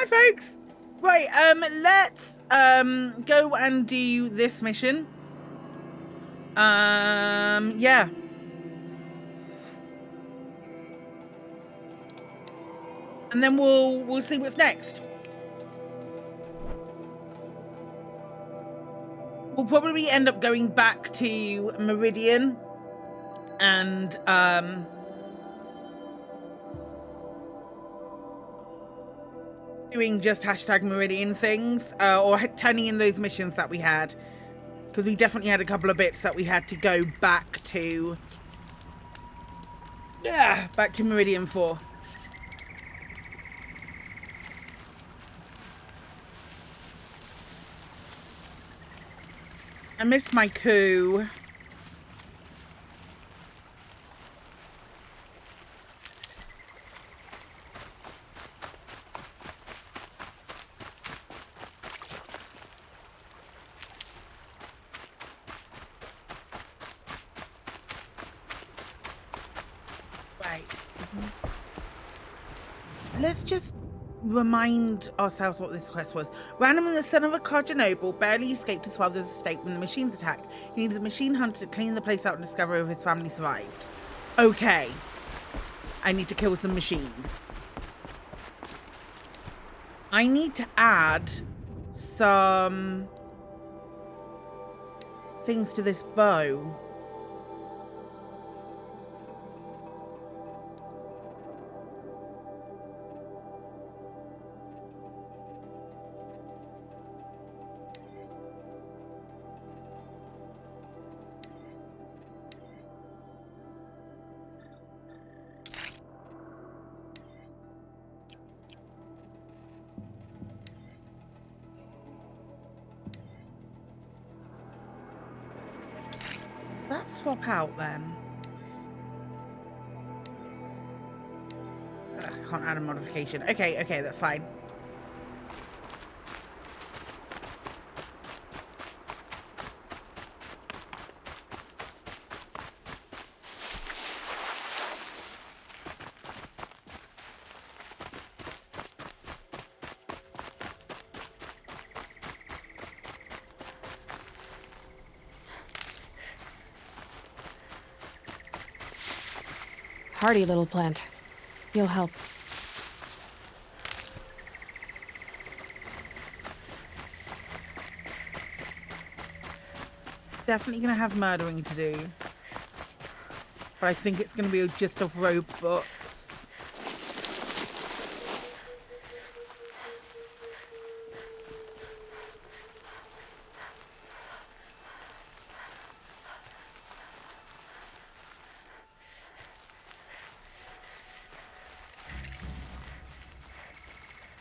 folks. Right, let's go and do this mission. Yeah. And then we'll see what's next. We'll probably end up going back to Meridian and doing just #Meridian things, or turning in those missions that we had, because we definitely had a couple of bits that we had to go back to. Yeah, back to Meridian for. I missed my coup. Right. Let's just remind ourselves what this quest was. Randomly, the son of a Carja noble, barely escaped his father's estate when the machines attacked. He needed a machine hunter to clean the place out and discover if his family survived. Okay. I need to kill some machines. I need to add some things to this bow. Does that swap out then? I can't add a modification. Okay, that's fine. Hardy little plant. You'll help. Definitely gonna have murdering to do, but I think it's gonna be just of robots.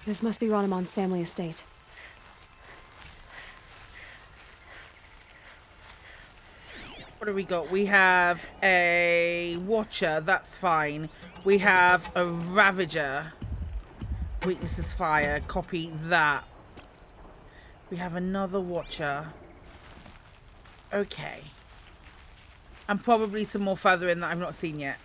This must be Ronamon's family estate. What do we got? We have a Watcher, that's fine. We have a Ravager. Weakness is fire, copy that. We have another Watcher. Okay. And probably some more further in that I've not seen yet.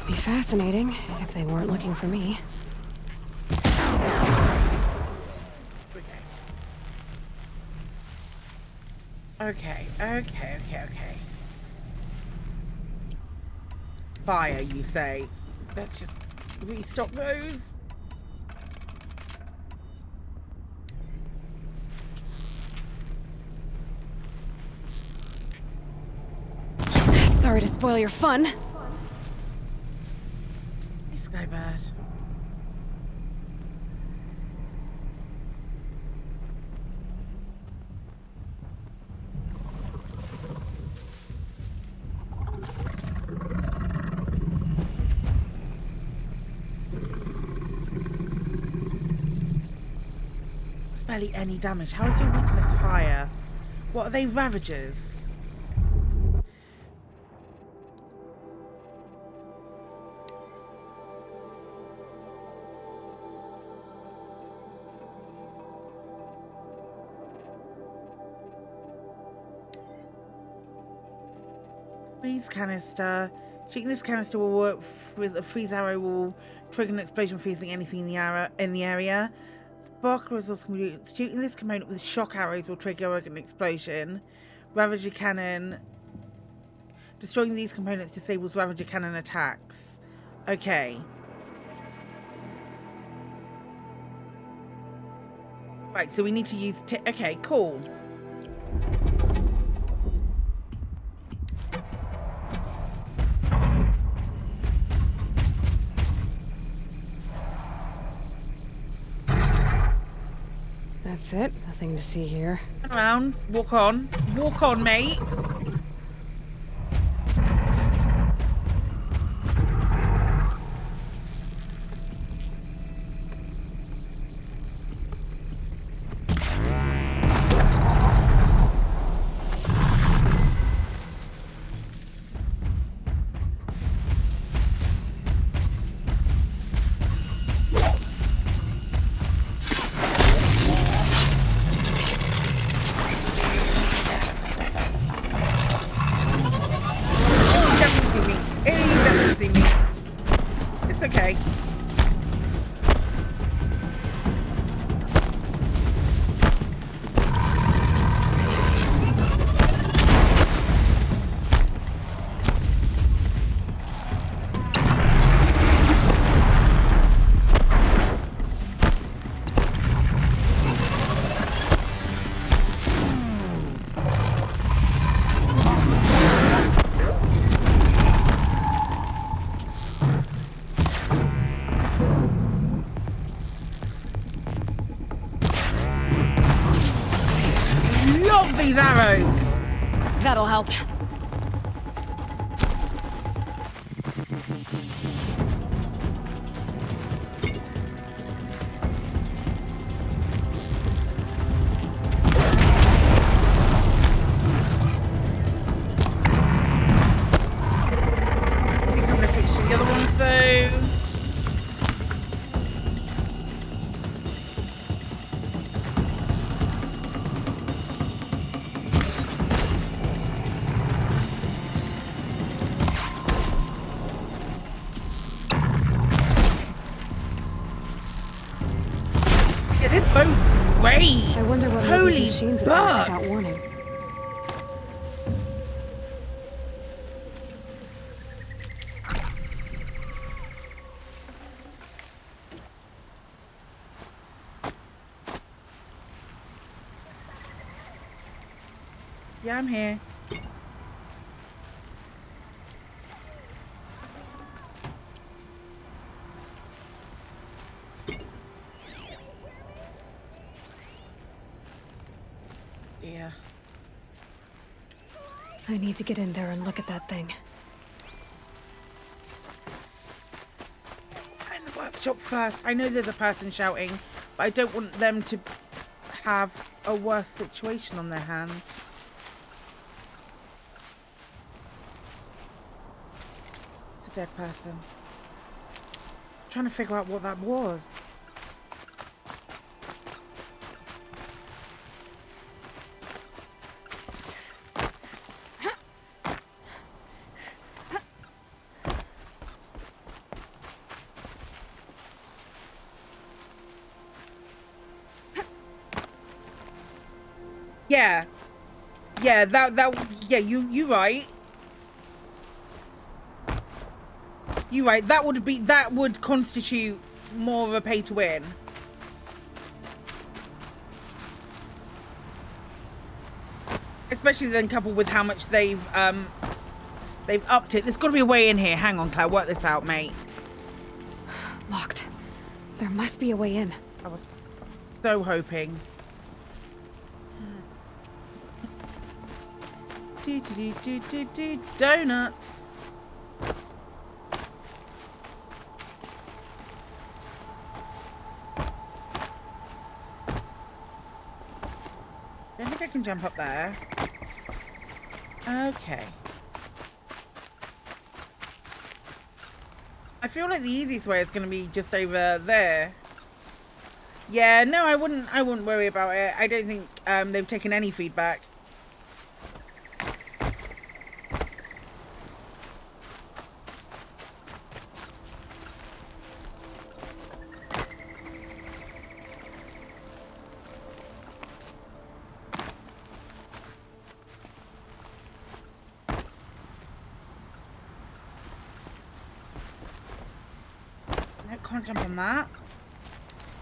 Be fascinating if they weren't looking for me. Okay. Fire, you say? Let's just restock those. Sorry to spoil your fun. Hey, Skybird. There's barely any damage. How is your weakness fire? What are they, ravagers? Freeze canister. Shooting this canister will work with a freeze arrow will trigger an explosion, freezing anything in the area. Spark resource can be used. Shooting this component with shock arrows will trigger an explosion. Ravager cannon. Destroying these components disables Ravager cannon attacks. Okay. Right, so we need to use... okay, cool. That's it. Nothing to see here. Turn around. Walk on. Walk on, mate. These arrows. That'll help. I think I'm gonna switch to the other one, so. This boat's great. I wonder what made Holy these machines attack bucks. without warning. Yeah, I'm here. Yeah. I need to get in there and look at that thing. In the workshop first. I know there's a person shouting, but I don't want them to have a worse situation on their hands. It's a dead person. I'm trying to figure out what that was. Yeah. Yeah, yeah, you right. You right. That would constitute more of a pay to win. Especially then coupled with how much they've upped it. There's got to be a way in here. Hang on, Claire, work this out, mate. Locked. There must be a way in. I was so hoping. Donuts. don't think I can jump up there. Okay. I feel like the easiest way is going to be just over there. Yeah, no, I wouldn't worry about it. I don't think they've taken any feedback. No, can't jump on that.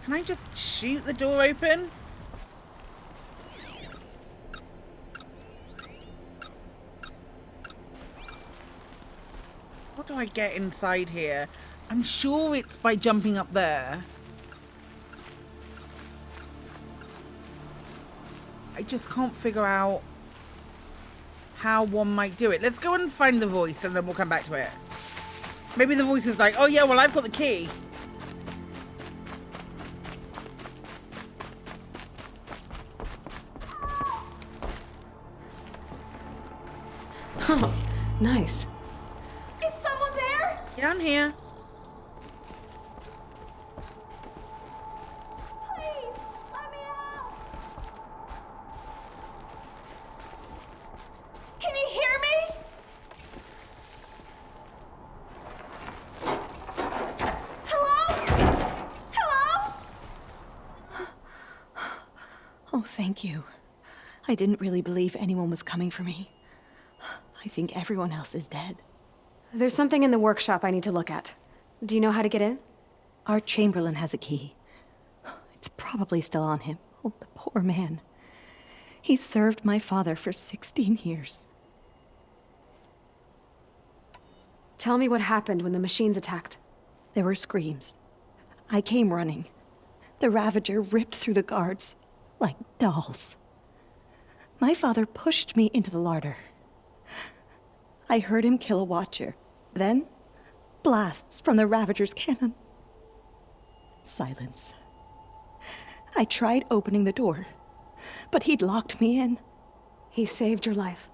Can I just shoot the door open? How do I get inside here? I'm sure it's by jumping up there. I just can't figure out how one might do it. Let's go and find the voice and then we'll come back to it. Maybe the voice is like, oh yeah, well I've got the key. Oh, nice. Is someone there? Yeah, I'm here. Please, let me out. Can you hear me? Hello? Hello? Oh, thank you. I didn't really believe anyone was coming for me. I think everyone else is dead. There's something in the workshop I need to look at. Do you know how to get in? Our Chamberlain has a key. It's probably still on him. Oh, the poor man. He served my father for 16 years. Tell me what happened when the machines attacked. There were screams. I came running. The Ravager ripped through the guards like dolls. My father pushed me into the larder. I heard him kill a watcher. Then, blasts from the Ravager's cannon. Silence. I tried opening the door, but he'd locked me in. He saved your life.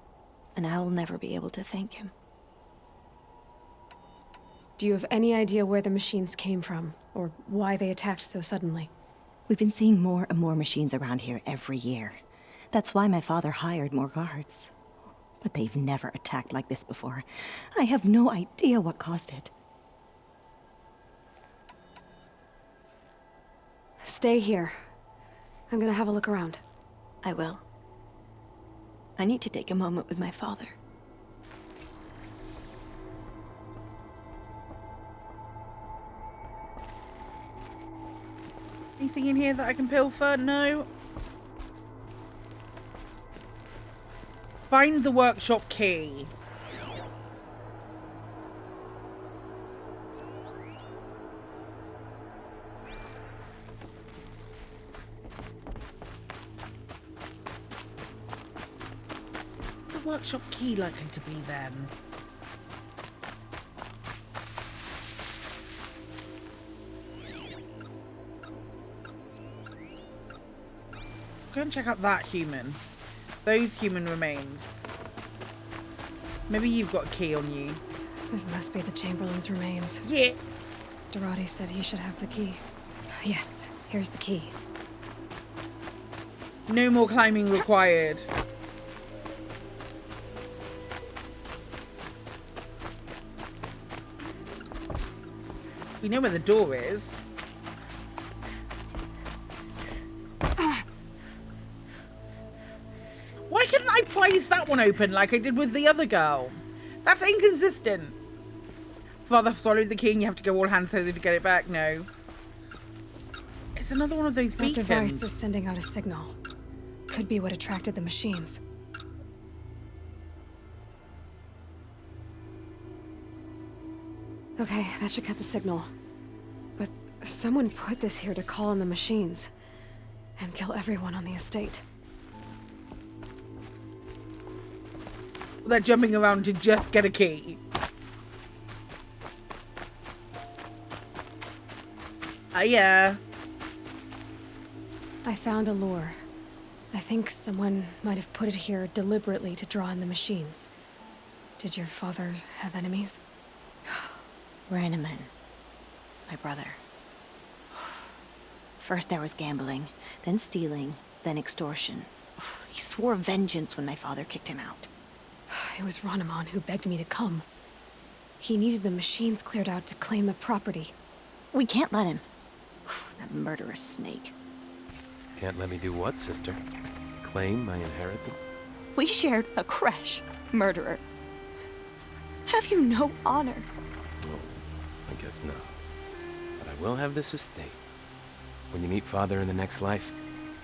And I'll never be able to thank him. Do you have any idea where the machines came from, or why they attacked so suddenly? We've been seeing more and more machines around here every year. That's why my father hired more guards. But they've never attacked like this before. I have no idea what caused it. Stay here. I'm gonna have a look around. I will. I need to take a moment with my father. Anything in here that I can pilfer? No. Find the workshop key. What's the workshop key likely to be then? Go and check out that human. Those human remains. Maybe you've got a key on you. This must be the Chamberlain's remains. Yeah. Dorati said he should have the key. Yes, here's the key. No more climbing required. We know where the door is. Why couldn't I prise that one open like I did with the other girl? That's inconsistent. Father swallowed the key and you have to go all hands to get it back. No. It's another one of those That beacons. device is sending out a signal. Could be what attracted the machines. Okay, that should cut the signal. But someone put this here to call in the machines and kill everyone on the estate. They're jumping around to just get a key. I found a lure. I think someone might have put it here deliberately to draw in the machines. Did your father have enemies? Ranneman. My brother. First there was gambling, then stealing, then extortion. He swore vengeance when my father kicked him out. It was Ranneman who begged me to come. He needed the machines cleared out to claim the property. We can't let him. That murderous snake. Can't let me do what, sister? Claim my inheritance? We shared a creche, murderer. Have you no honor? Oh, I guess not. But I will have this estate. When you meet Father in the next life,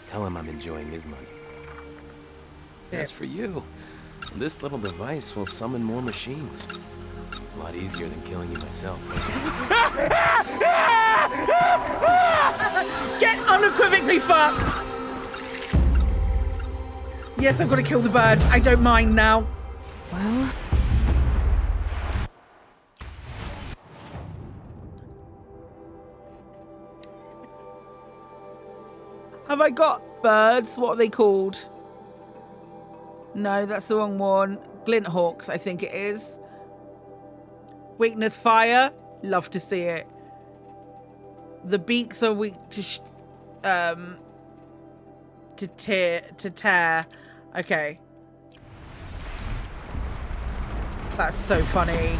tell him I'm enjoying his money. As for you, this little device will summon more machines. A lot easier than killing you myself. Get unequivocally fucked! Yes, I've got to kill the birds. I don't mind now. Well... Have I got birds? What are they called? No, that's the wrong one. Glint hawks, I think it is. Weakness fire. Love to see it. The beaks are weak to tear. Okay. That's so funny.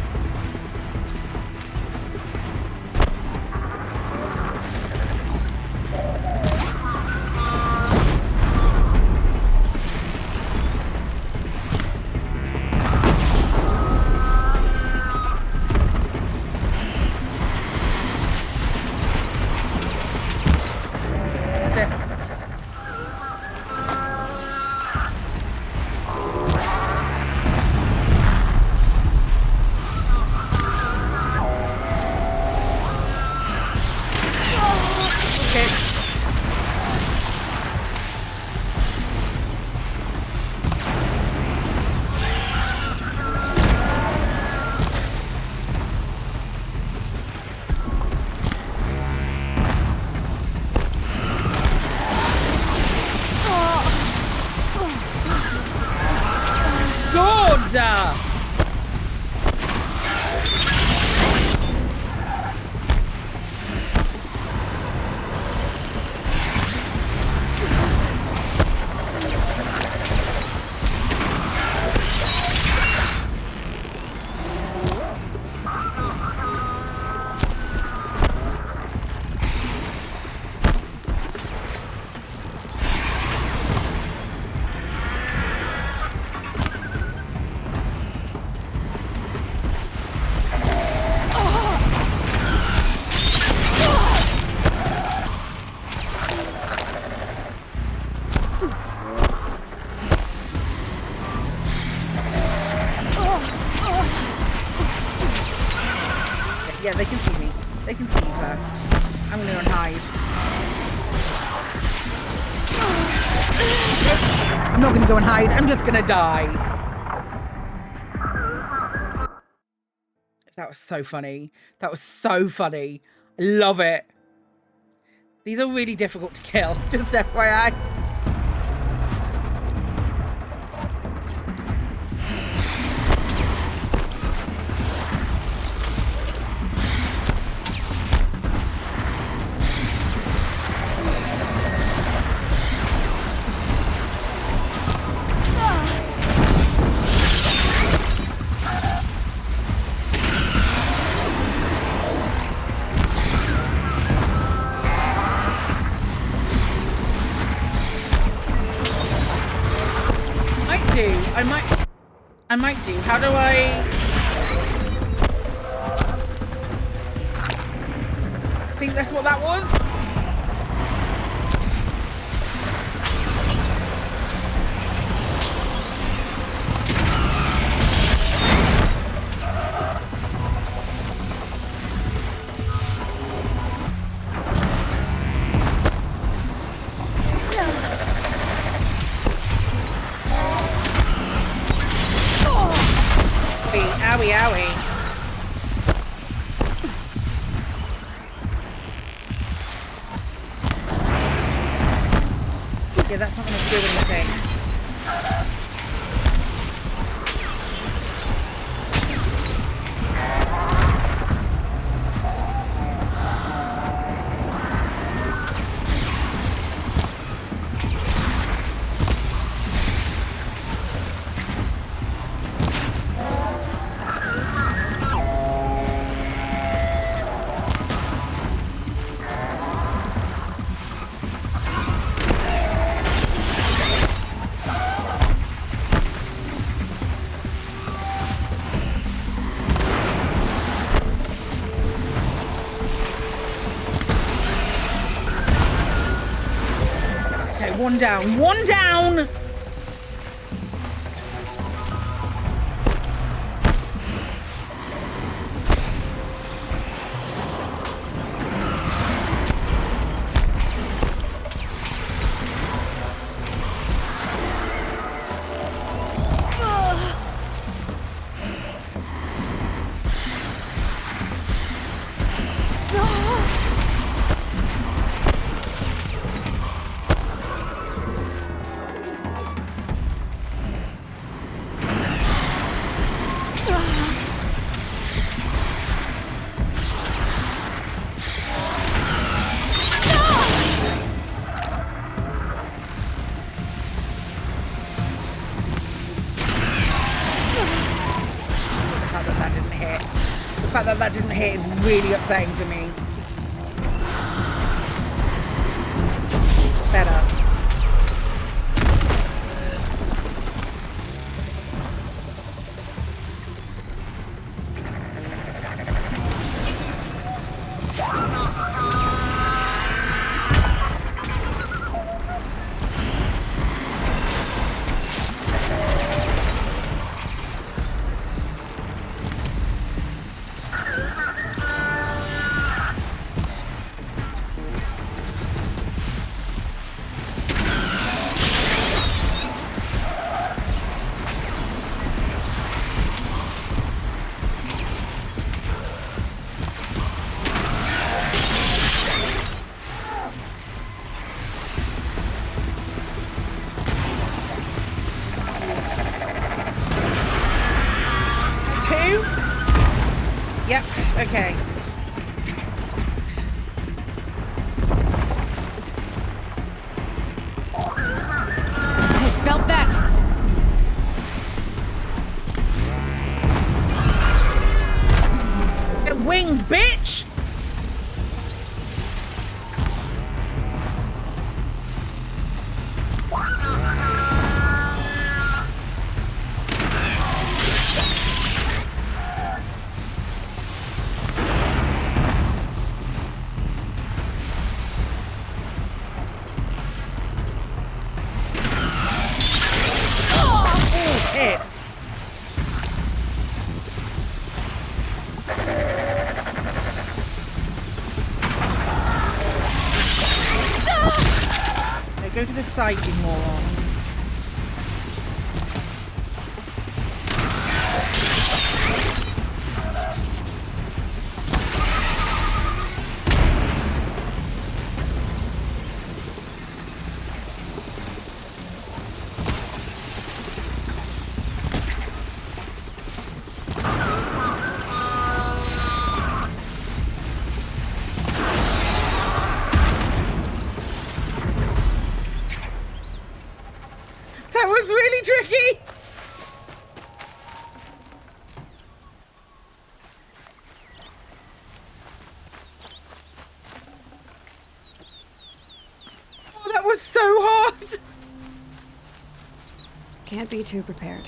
Yeah, they can see me. They can see her. I'm gonna go and hide. I'm not gonna go and hide. I'm just gonna die. That was so funny. That was so funny. I love it. These are really difficult to kill. Just FYI. I might do. How do I think that's what that was? Owie, owie. That's not going to do anything. One down. One down! The fact that that didn't hit is really upsetting to me. Better. Yep, okay. I felt that! Get winged, bitch! Go to the side, you moron. That was really tricky. Oh, that was so hard. Can't be too prepared.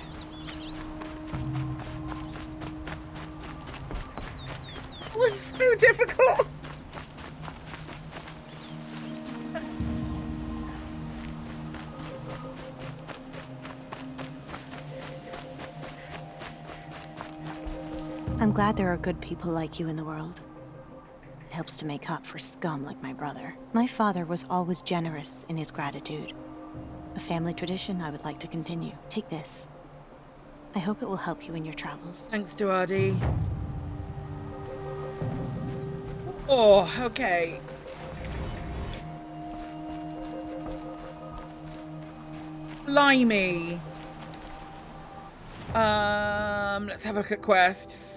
It was so difficult. I'm glad there are good people like you in the world. It helps to make up for scum like my brother. My father was always generous in his gratitude. A family tradition I would like to continue. Take this. I hope it will help you in your travels. Thanks, Duardi. Oh, okay. Blimey. Let's have a look at quests.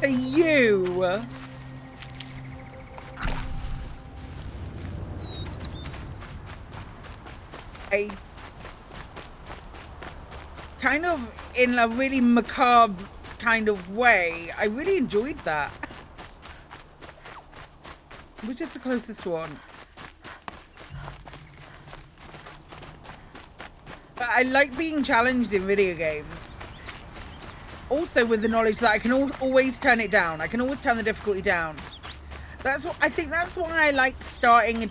You. I kind of, in a really macabre kind of way, I really enjoyed that. Which is the closest one? But I like being challenged in video games. Also with the knowledge that I can always turn it down. I can always turn the difficulty down. That's what I think. That's why I like starting a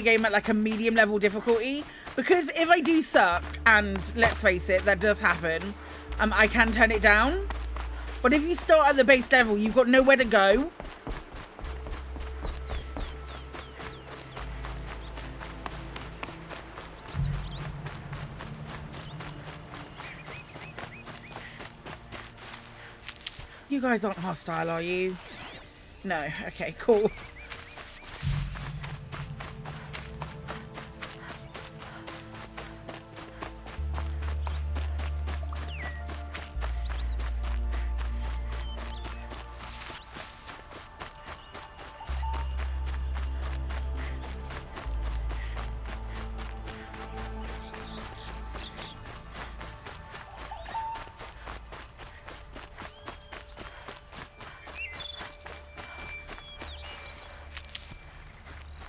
game at like a medium level difficulty, because if I do suck, and let's face it, that does happen, I can turn it down. But if you start at the base level, you've got nowhere to go. You guys aren't hostile, are you? No. Okay, cool.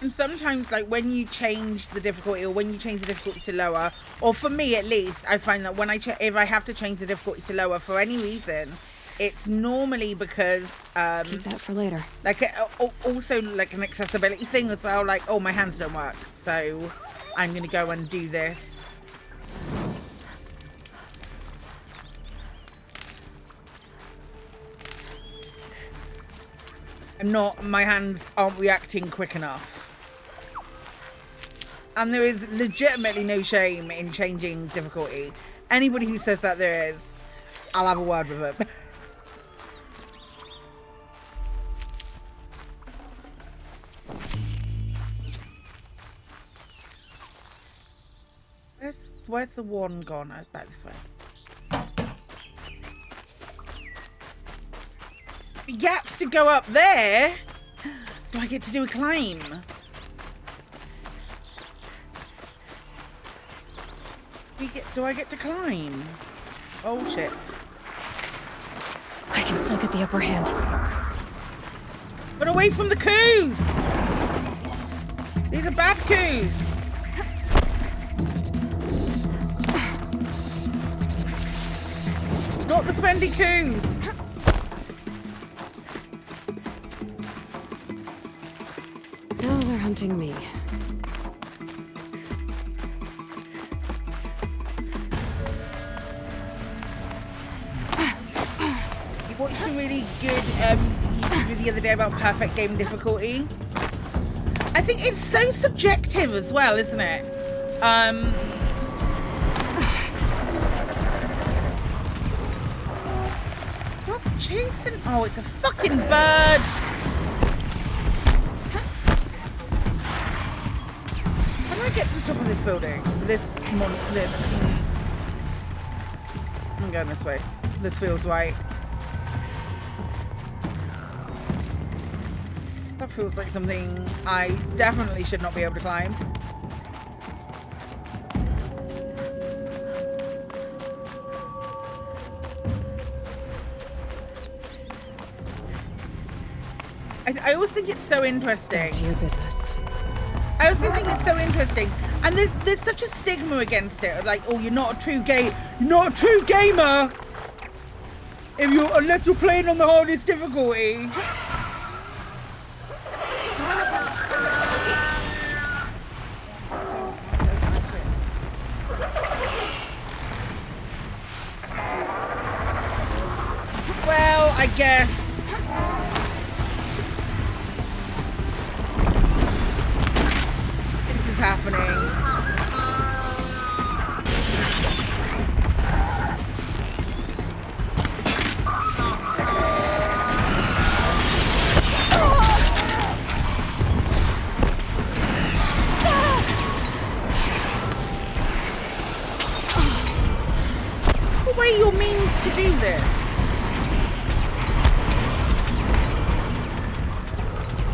And sometimes, like, when you change the difficulty, or when you change the difficulty to lower, or for me at least, I find that when if I have to change the difficulty to lower for any reason, it's normally because Keep that for later. like also like an accessibility thing as well. Like, oh, my hands don't work, so I'm gonna go and do this. My hands aren't reacting quick enough. And there is legitimately no shame in changing difficulty. Anybody who says that there is, I'll have a word with them. Where's the one gone? Oh, back this way. He gets to go up there. Do I get to do a climb? Do I get to climb? Oh shit. I can still get the upper hand. But away from the coos! These are bad coos! Not the friendly coos! Now they're hunting me. I watched a really good YouTuber the other day about perfect game difficulty. I think it's so subjective as well, isn't it? Stop chasing. Oh, it's a fucking bird. How do I get to the top of this building? I'm going this way. This feels right. That feels like something I definitely should not be able to climb. I always think it's so interesting. Back to your business. I also think it's so interesting, and there's such a stigma against it. Like, oh, you're not a true gamer unless you're playing on the hardest difficulty. guess. This is happening. What way your means to do this?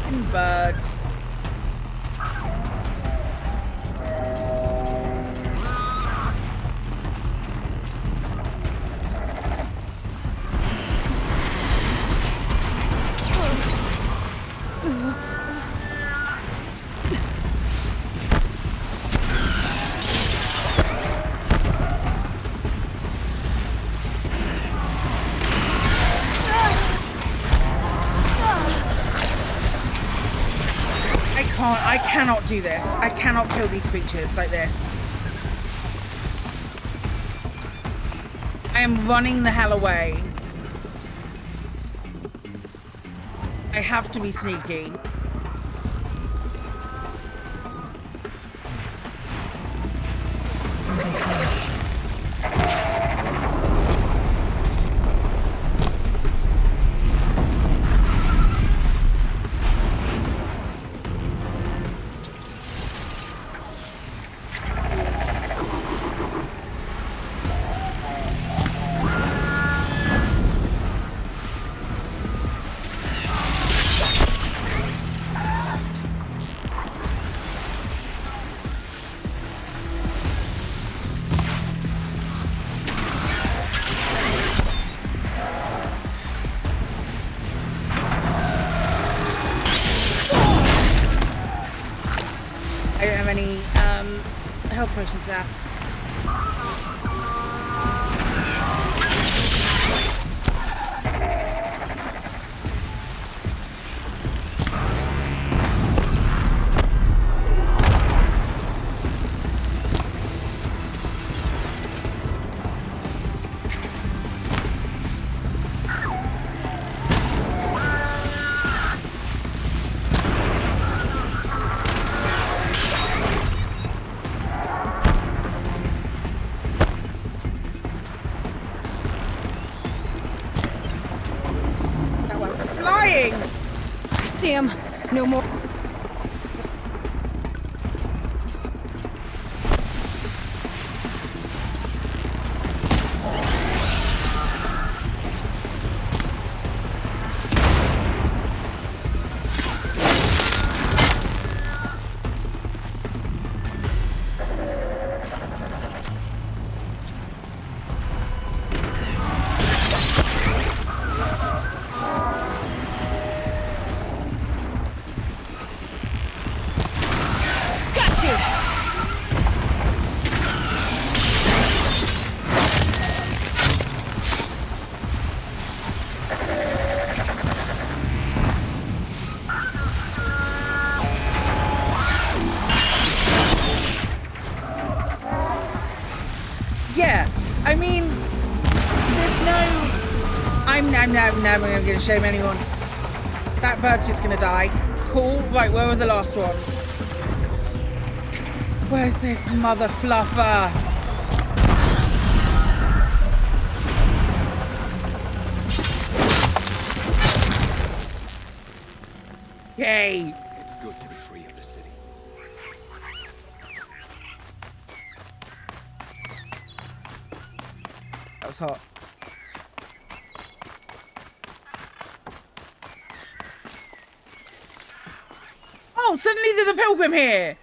And birds. I cannot do this. I cannot kill these creatures like this. I am running the hell away. I have to be sneaky. I don't have any health potions left. Damn, no more. Yeah, I mean, there's no... I'm never going to shame anyone. That bird's just going to die. Cool. Right, where were the last ones? Where's this mother fluffer? Yay! It's good to be free of the city. That was hot. Oh, suddenly there's a pilgrim here!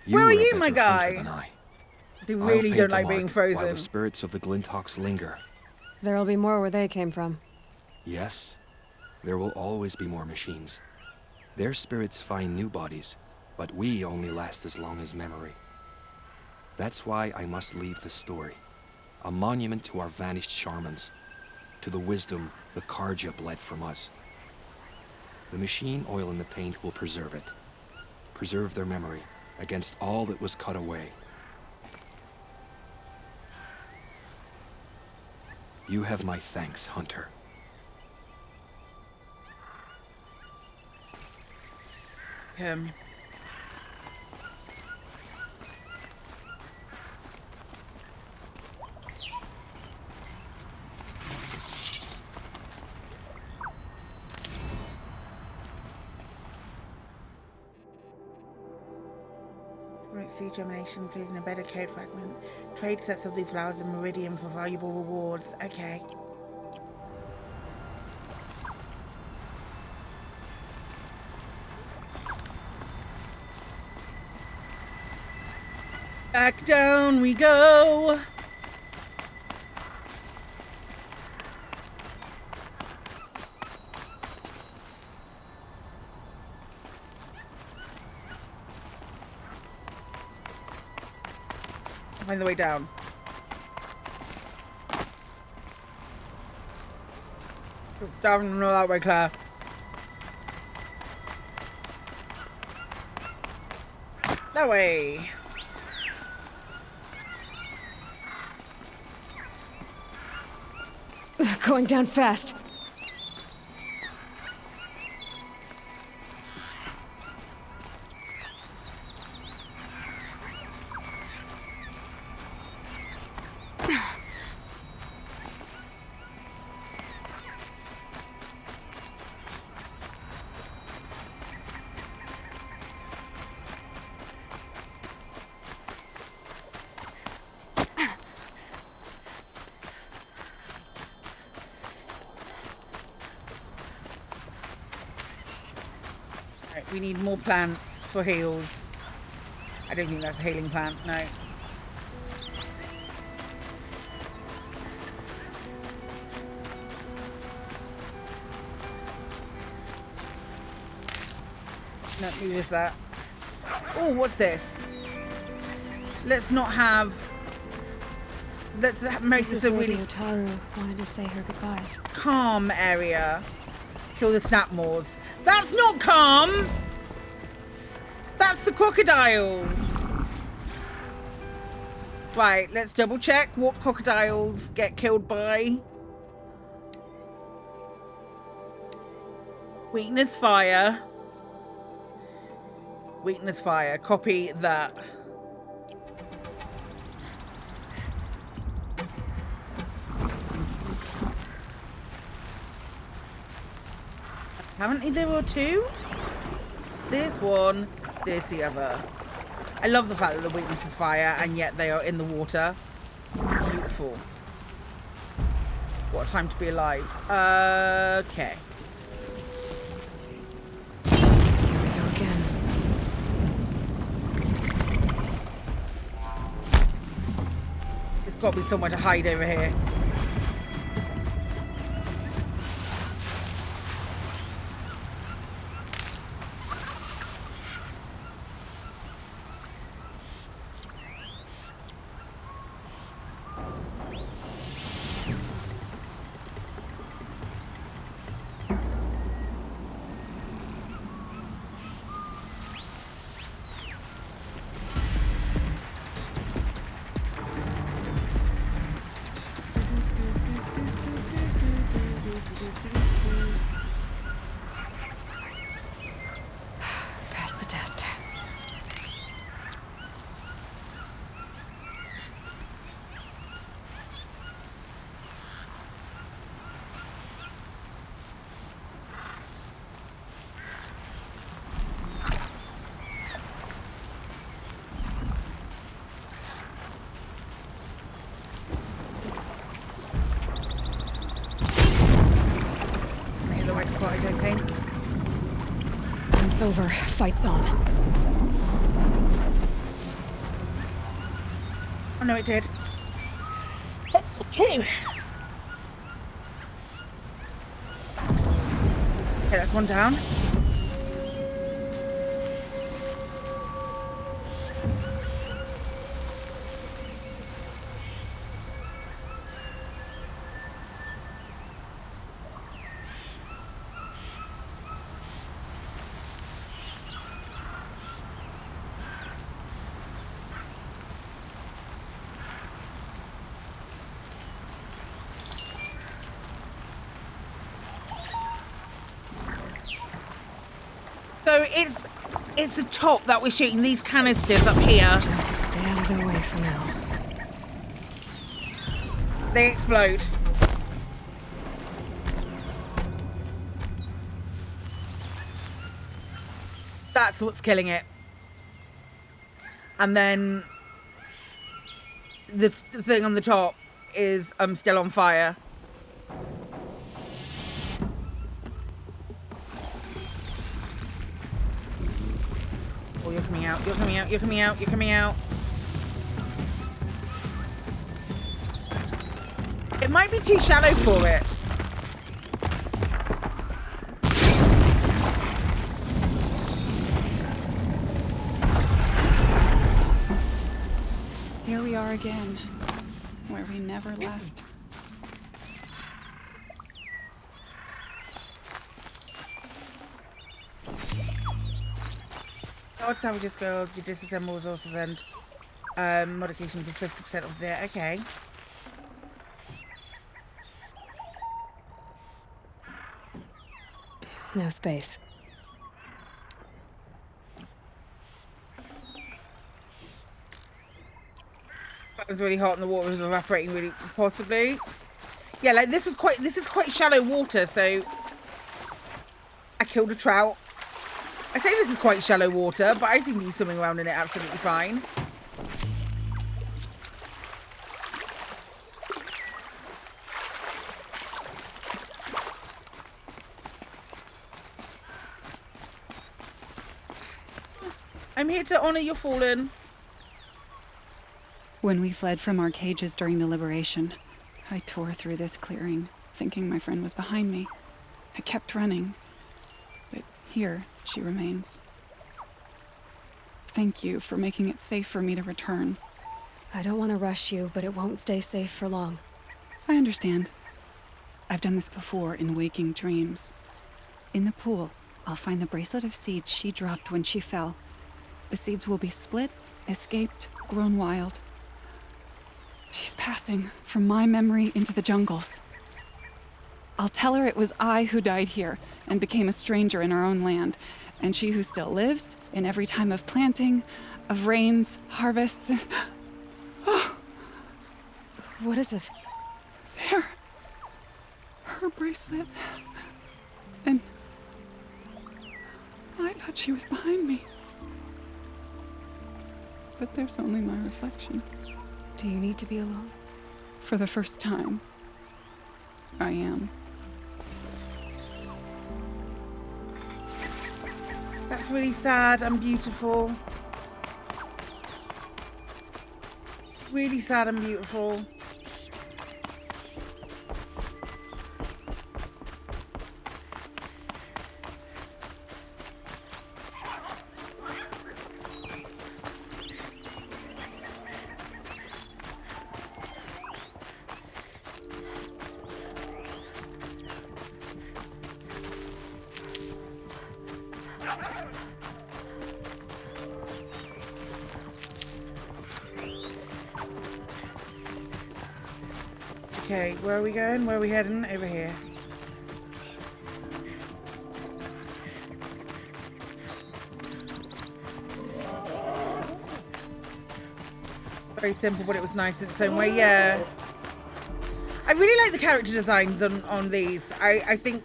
Where are you, my guy? They really don't like being frozen. While the spirits of the Glinthawks linger. There'll be more where they came from. Yes, there will always be more machines. Their spirits find new bodies, but we only last as long as memory. That's why I must leave the story. A monument to our vanished shamans, to the wisdom the Karja bled from us. The machine oil in the paint will preserve it. Preserve their memory against all that was cut away. You have my thanks, Hunter. him. Seed germination, includes an embedded code fragment. Trade sets of these flowers in Meridian for valuable rewards. Okay. Back down we go. Find the way down. It's down that way, Claire. That way. Going down fast. Right, we need more plants for heals. I don't think that's a healing plant, no. No, who is that? Oh, what's this? Let's not have... Let's make this a really Otaru wanted to say her goodbyes. calm area. Kill the snapmaws. That's not calm! That's the crocodiles! Right, let's double check what crocodiles get killed by. Weakness fire. Weakness fire. Copy that. Apparently there were two. There's one, there's the other. I love the fact that the weakness is fire and yet they are in the water. Beautiful. What a time to be alive. Okay. Here we go again. There's got to be somewhere to hide over here. Pass the test. I'm in the right spot, I don't think. It's over. Fight's on. Oh no, it did. Okay, that's one down. So it's It's the top that we're shooting, these canisters up here. Just stay out of their way for now. They explode. That's what's killing it. And then the thing on the top is still on fire. Oh, you're coming out, you're coming out, you're coming out, you're coming out. It might be too shallow for it. Here we are again, where we never left. Hard salvages girls, you disassemble resources and modifications of 50% of their. Okay. No space. That was really hot and the water was evaporating really possibly. Yeah, like this is quite shallow water, so I killed a trout. I say this is quite shallow water, but I seem to be swimming around in it absolutely fine. I'm here to honor your fallen. When we fled from our cages during the liberation, I tore through this clearing, thinking my friend was behind me. I kept running, but here she remains. Thank you for making it safe for me to return. I don't want to rush you, but it won't stay safe for long. I understand. I've done this before in waking dreams. In the pool, I'll find the bracelet of seeds she dropped when she fell. The seeds will be split, escaped, grown wild. She's passing from my memory into the jungles. I'll tell her it was I who died here and became a stranger in our own land, and she who still lives in every time of planting, of rains, harvests. Oh, What is it? there. Her bracelet. And I thought she was behind me. But there's only my reflection. Do you need to be alone? For the first time, I am. That's really sad and beautiful. Really sad and beautiful. Okay, where are we going? Where are we heading? Over here. Very simple, but it was nice in its own way, yeah. I really like the character designs on these. I think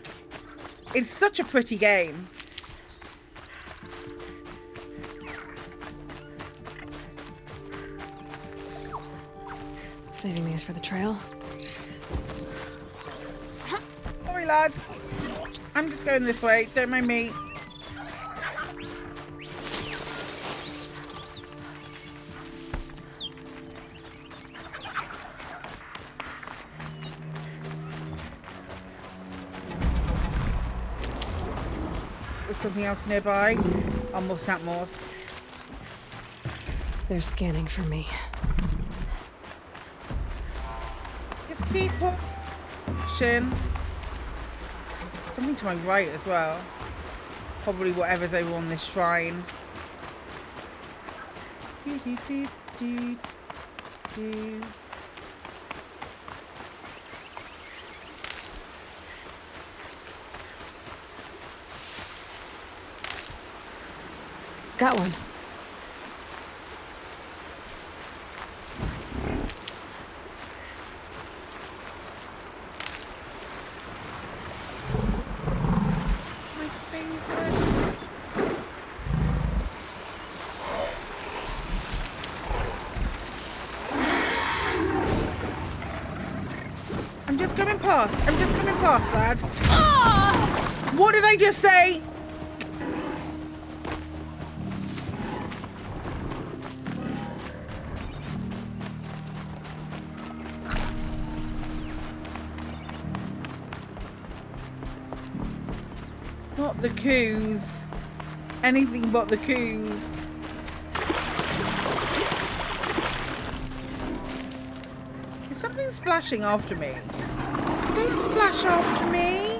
it's such a pretty game. Saving these for the trail. Sorry, lads. I'm just going this way. Don't mind me. There's something else nearby. Almost not moss. They're scanning for me. Just keep pushing. Something to my right as well. Probably whatever's over on this shrine. Do, do, do, do, do. Got one. My favorites. I'm just coming past. I'm just coming past, lads. What did I just say? Not the coos. Anything but the coos. Is something splashing after me? Don't splash after me.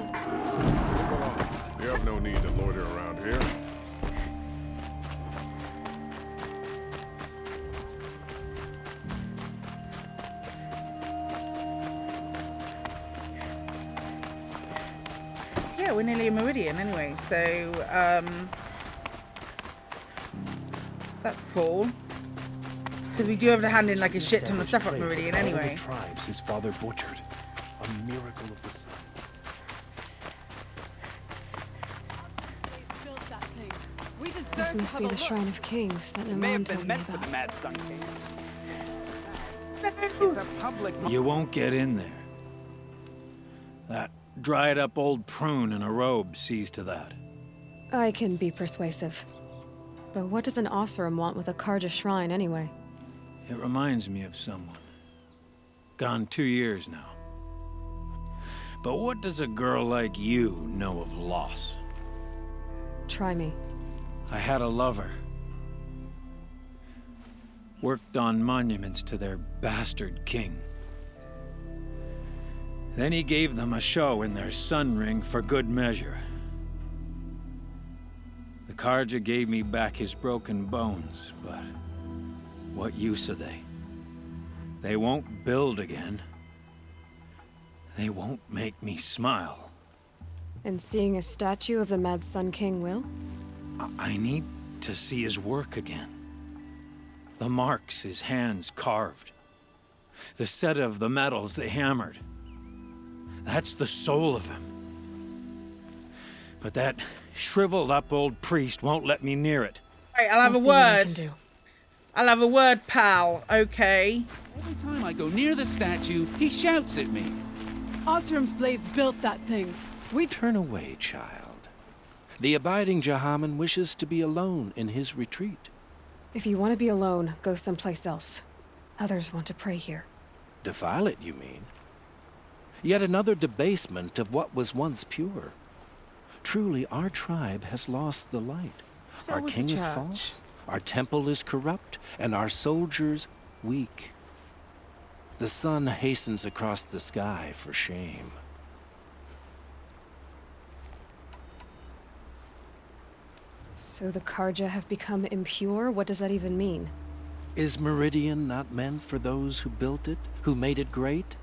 You have no need to loiter around here. Yeah, we're nearly a meridian anyway, so that's cool. Because we do have to hand in like a shit ton of stuff up meridian anyway. The tribes his father butchered. A miracle of the sun. This must be the Shrine of Kings that Naman told me about. You won't get in there. That dried-up old prune in a robe sees to that. I can be persuasive. But what does an Osram want with a Karja shrine anyway? It reminds me of someone. Gone 2 years now. But what does a girl like you know of loss? Try me. I had a lover. Worked on monuments to their bastard king. Then he gave them a show in their sun ring for good measure. The Karja gave me back his broken bones, but what use are they? They won't build again. They won't make me smile. And seeing a statue of the Mad Sun King will? I need to see his work again. The marks his hands carved. The set of the metals they hammered. That's the soul of him. But that shriveled up old priest won't let me near it. Right, I'll have a see what I can word. do. I'll have a word, pal. Okay. Every time I go near the statue, he shouts at me. Osram slaves built that thing. Turn away, child. The abiding Jahaman wishes to be alone in his retreat. If you want to be alone, go someplace else. Others want to pray here. Defile it, you mean? Yet another debasement of what was once pure. Truly, our tribe has lost the light. So Our was king is church. false, our temple is corrupt, and our soldiers weak. The sun hastens across the sky for shame. So the Karja have become impure? What does that even mean? Is Meridian not meant for those who built it, who made it great?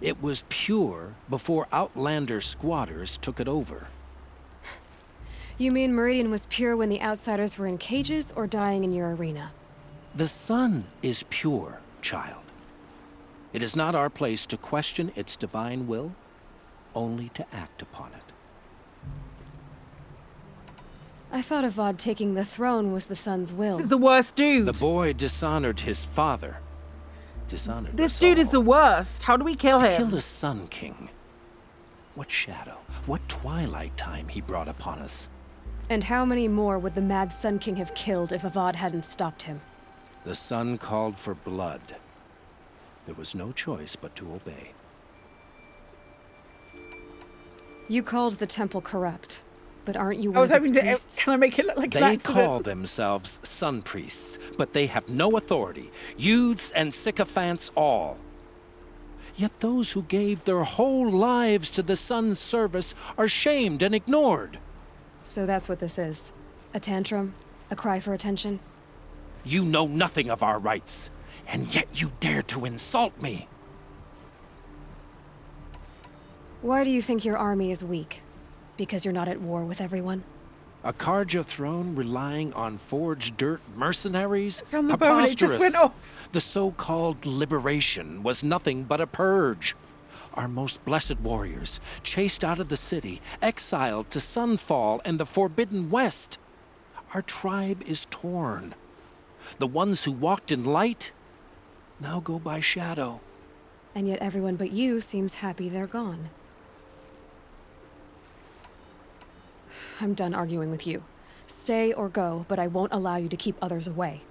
It was pure before outlander squatters took it over. You mean Meridian was pure when the outsiders were in cages or dying in your arena? The sun is pure, child. It is not our place to question its divine will, only to act upon it. I thought Avad taking the throne was the sun's will. This is the worst dude. The boy dishonored his father. Dishonored This us dude is all. the worst. How do we kill To him? kill the Sun King. What shadow, what twilight time he brought upon us. And how many more would the Mad Sun King have killed if Avad hadn't stopped him? The sun called for blood. There was no choice but to obey. You called the temple corrupt, but aren't you I one was of its hoping to. priests? Can I make it look like They an accident? call themselves sun priests, but they have no authority. Youths and sycophants all. Yet those who gave their whole lives to the sun's service are shamed and ignored. So that's what this is. A tantrum? A cry for attention? You know nothing of our rights, and yet you dare to insult me. Why do you think your army is weak? Because you're not at war with everyone? A Karja throne relying on forged dirt mercenaries? Down the barrel, it just went off. The so-called liberation was nothing but a purge. Our most blessed warriors, chased out of the city, exiled to Sunfall and the Forbidden West. Our tribe is torn. The ones who walked in light now go by shadow. And yet everyone but you seems happy they're gone. I'm done arguing with you. Stay or go, but I won't allow you to keep others away.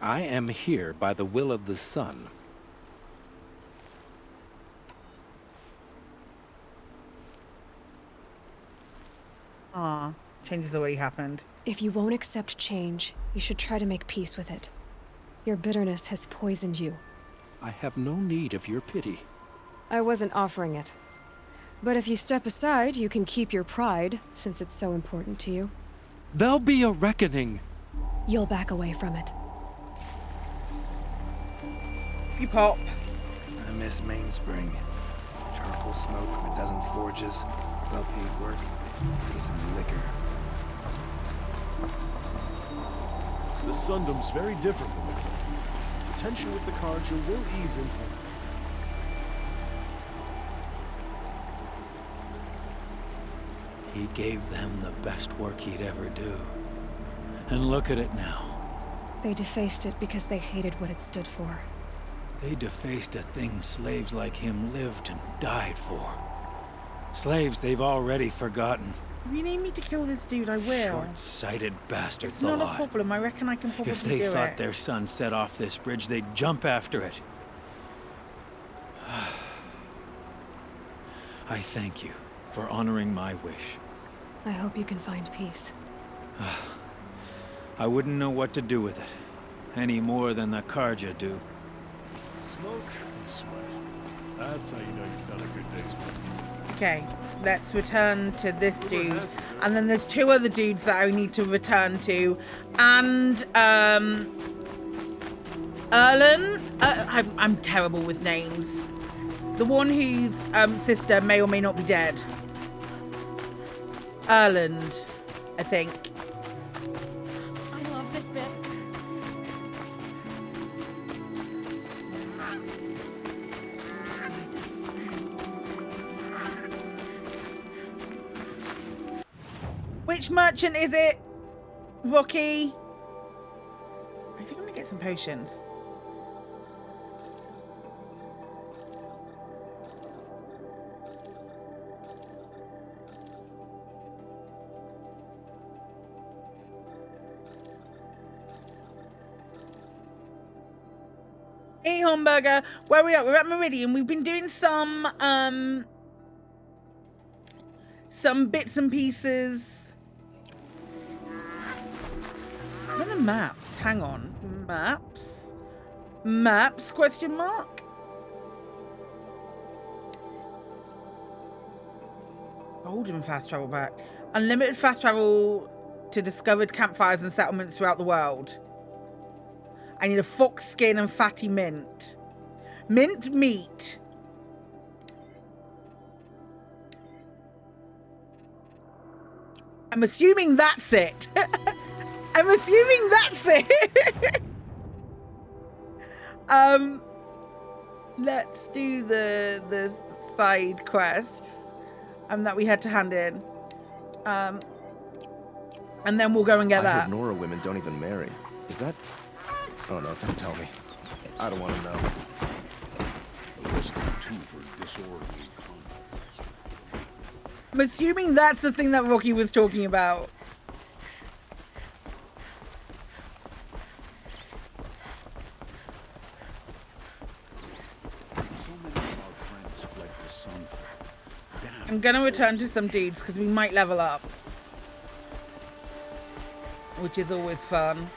I am here by the will of the sun. Ah, change has already happened. If you won't accept change, you should try to make peace with it. Your bitterness has poisoned you. I have no need of your pity. I wasn't offering it. But if you step aside, you can keep your pride, since it's so important to you. There'll be a reckoning. You'll back away from it. If you pop. I miss Mainspring. Charcoal smoke from a dozen forges, well-paid work, decent liquor. The Sundom's very different than the Club. The tension with the Karja will ease in time. He gave them the best work he'd ever do. And look at it now. They defaced it because they hated what it stood for. They defaced a thing slaves like him lived and died for. Slaves they've already forgotten. If you need me to kill this dude, I will. Short-sighted bastards, It's the not lot. a problem. I reckon I can probably If do they it. thought their son set off this bridge, they'd jump after it. I thank you for honoring my wish. I hope you can find peace. I wouldn't know what to do with it, any more than the Karja do. Smoke and sweat. That's how you know you've done a good day's work. Okay, let's return to this dude. And then there's two other dudes that I need to return to. And, Erlen? I'm terrible with names. The one whose sister may or may not be dead. Erland, I think. I love this bit. Which merchant is it? Rocky? I think I'm gonna get some potions. Hey, Hamburger, where are we at? We're at Meridian. We've been doing some bits and pieces. What are the maps? Hang on. Maps? Maps? Question mark? Golden fast travel back. Unlimited fast travel to discovered campfires and settlements throughout the world. I need a fox skin and fatty mint. Mint meat. I'm assuming that's it. I'm assuming that's it. Let's do the side quests that we had to hand in. And then we'll go and get I that. heard Nora women don't even marry. Is that? Oh no, don't tell me. I don't want to know. Arrested too for disorderly conduct. I'm assuming that's the thing that Rocky was talking about. So many of our friends fled to Sunfall. Damn. I'm gonna return to some dudes because we might level up, which is always fun.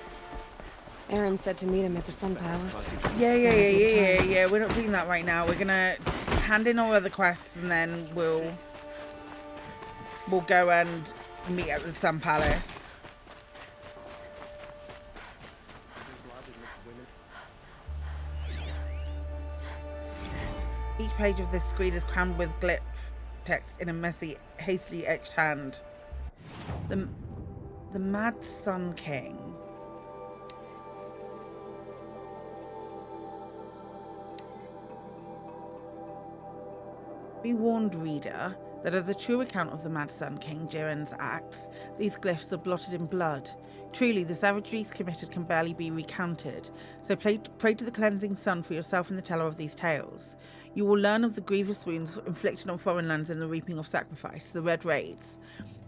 Aaron said to meet him at the Sun Palace. Yeah. We're not doing that right now. We're gonna hand in our other quests and then we'll go and meet at the Sun Palace. Each page of this screen is crammed with glyph text in a messy, hastily etched hand. The Mad Sun King. Be warned, reader, that as a true account of the Mad Sun King Jiren's acts, these glyphs are blotted in blood. Truly, the savageries committed can barely be recounted, so pray to the cleansing sun for yourself in the teller of these tales. You will learn of the grievous wounds inflicted on foreign lands in the reaping of sacrifice, the Red Raids.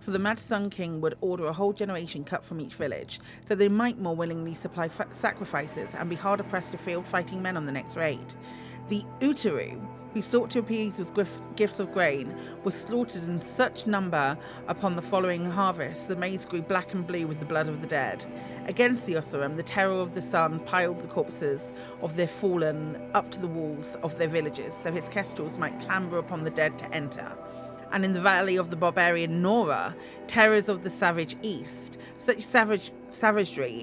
For the Mad Sun King would order a whole generation cut from each village, so they might more willingly supply sacrifices and be harder pressed to field fighting men on the next raid. The Utaru, who sought to appease with gifts of grain, was slaughtered in such number upon the following harvest, the maize grew black and blue with the blood of the dead. Against the Oseram, the terror of the sun piled the corpses of their fallen up to the walls of their villages, so his kestrels might clamber upon the dead to enter. And in the valley of the barbarian Nora, terrors of the savage east, such savagery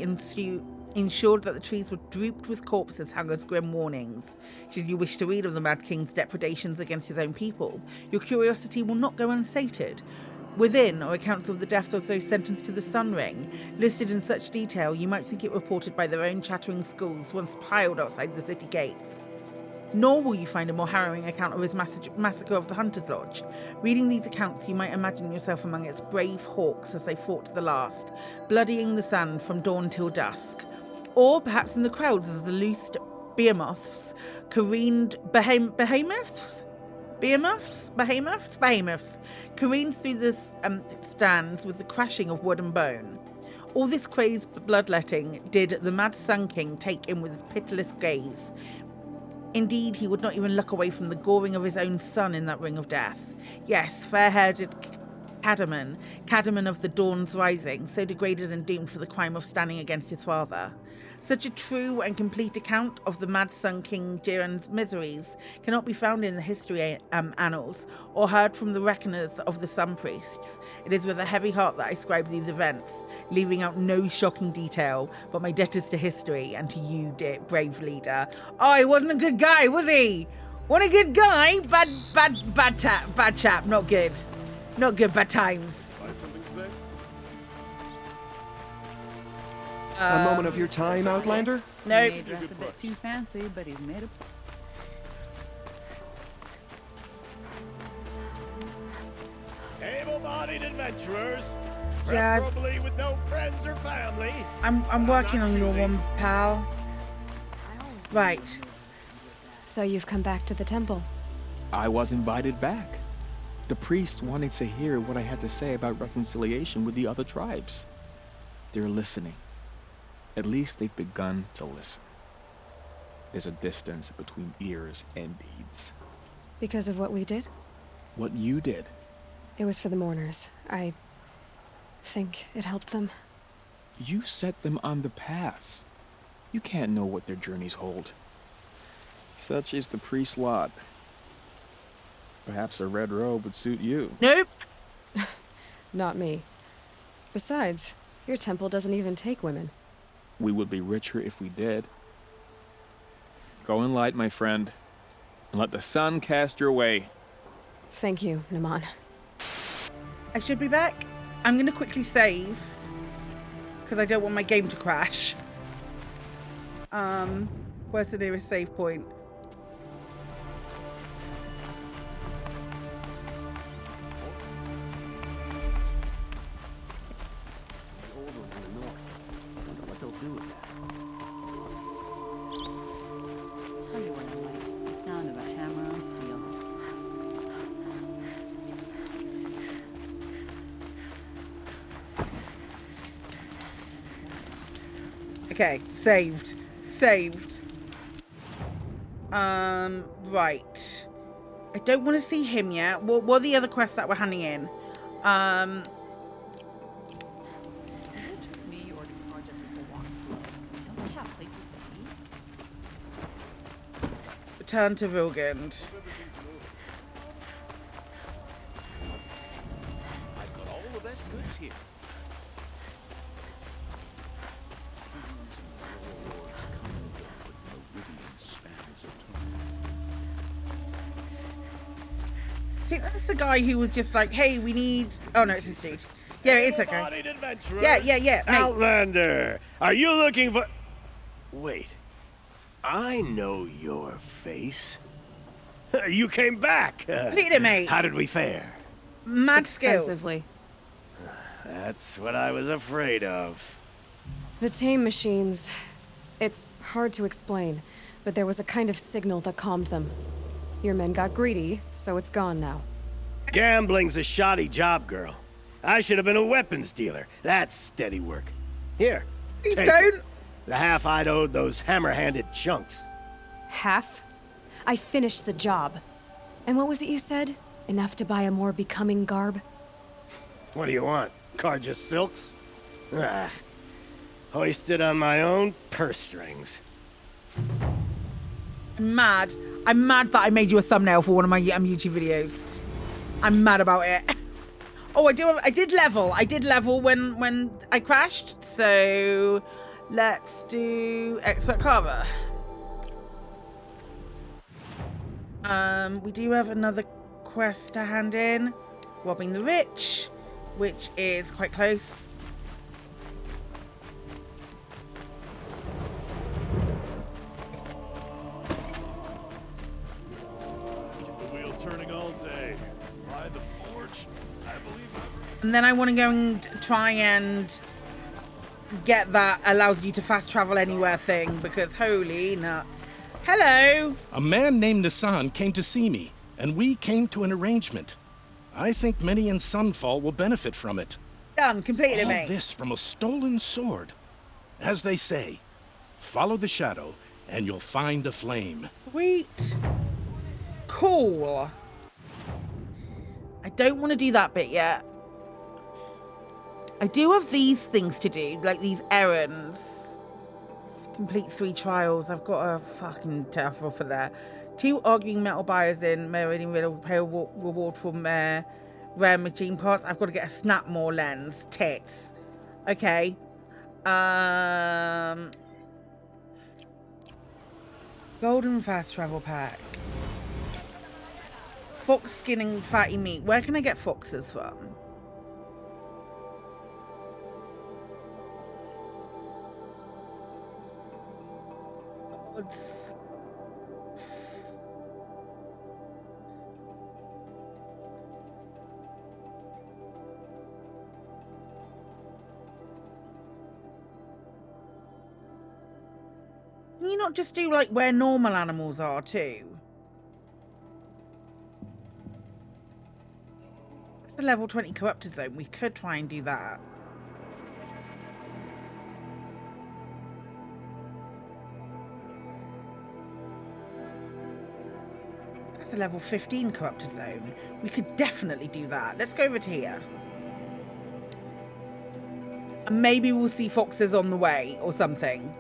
ensured that the trees were drooped with corpses hung as grim warnings. Should you wish to read of the Mad King's depredations against his own people, your curiosity will not go unsated. Within are accounts of the deaths of those sentenced to the Sun Ring, listed in such detail you might think it reported by their own chattering skulls once piled outside the city gates. Nor will you find a more harrowing account of his massacre of the Hunter's Lodge. Reading these accounts, you might imagine yourself among its brave hawks as they fought to the last, bloodying the sand from dawn till dusk. Or perhaps in the crowds as the loosed behemoths careened behemoths careened through the stands with the crashing of wood and bone. All this crazed bloodletting did the Mad Sun King take in with his pitiless gaze. Indeed, he would not even look away from the goring of his own son in that ring of death. Yes, fair-haired Cadaman of the Dawn's Rising, so degraded and doomed for the crime of standing against his father. Such a true and complete account of the Mad Sun King Jiren's miseries cannot be found in the history annals or heard from the reckoners of the Sun Priests. It is with a heavy heart that I scribe these events, leaving out no shocking detail, but my debt is to history and to you, dear brave leader. Oh, he wasn't a good guy, was he? Wasn't a good guy? Bad chap, not good. Not good, bad times. Buy something today? A moment of your time, Outlander? Nope. He may dress a bit too fancy, but he's made a... Able-bodied adventurers, Yeah. preferably with no friends or family. I'm working on your one, pal. Right. So you've come back to the temple. I was invited back. The priests wanted to hear what I had to say about reconciliation with the other tribes. They're listening. At least they've begun to listen. There's a distance between ears and deeds. Because of what we did? What you did. It was for the mourners. I think it helped them. You set them on the path. You can't know what their journeys hold. Such is the priest's lot. Perhaps a red robe would suit you. Nope. Not me. Besides, your temple doesn't even take women. We would be richer if we did. Go in light, my friend, and let the sun cast your way. Thank you, Naman. I should be back. I'm going to quickly save because I don't want my game to crash. Where's the nearest save point? Tell you what I like, the sound of a hammer on steel. Okay, saved. Right. I don't want to see him yet. What are the other quests that we're handing in? Is it just me, or do project people walk slow? Don't they have places to be? Return to Vilgund. I've got all the best goods here. I think that's the guy who was just like, hey, we need... Oh, no, it's this dude. Yeah, it's okay. Able-bodied adventurer. Yeah, mate. Outlander, are you looking for... Wait, I know your face. You came back. Look at it, mate. How did we fare? Mad skills. Expensively. That's what I was afraid of. The tame machines. It's hard to explain, but there was a kind of signal that calmed them. Your men got greedy, so it's gone now. Gambling's a shoddy job, girl. I should have been a weapons dealer. That's steady work. Here, Please take don't. it. The half I'd owed those hammer-handed chunks. Half? I finished the job. And what was it you said? Enough to buy a more becoming garb? What do you want? Carja silks? Ah, hoisted on my own purse strings. I'm mad that I made you a thumbnail for one of my YouTube videos. I'm mad about it. Oh, I did level when I crashed, so let's do expert carver. We do have another quest to hand in, robbing the rich, which is quite close. Keep the wheel turning all day. Ride the forge. I believe And then I want to go and try and get that allows you to fast travel anywhere thing, because holy nuts. Hello. A man named Nissan came to see me, and we came to an arrangement. I think many in Sunfall will benefit from it. Done. Completely, All mate. this from a stolen sword. As they say, follow the shadow, and you'll find a flame. Sweet. Cool. I don't want to do that bit yet. I do have these things to do, like these errands. Complete 3 trials. I've got a fucking tough for that. 2 arguing metal buyers in Meridian will pay a reward for rare machine parts. I've got to get a snap more lens. Tits. Okay. Golden fast travel pack. Fox skinning fatty meat. Where can I get foxes from? Odds. Can you not just do like where normal animals are too? It's a level 20 corrupted zone. We could try and do that. That's a level 15 corrupted zone. We could definitely do that. Let's go over to here. And maybe we'll see foxes on the way or something.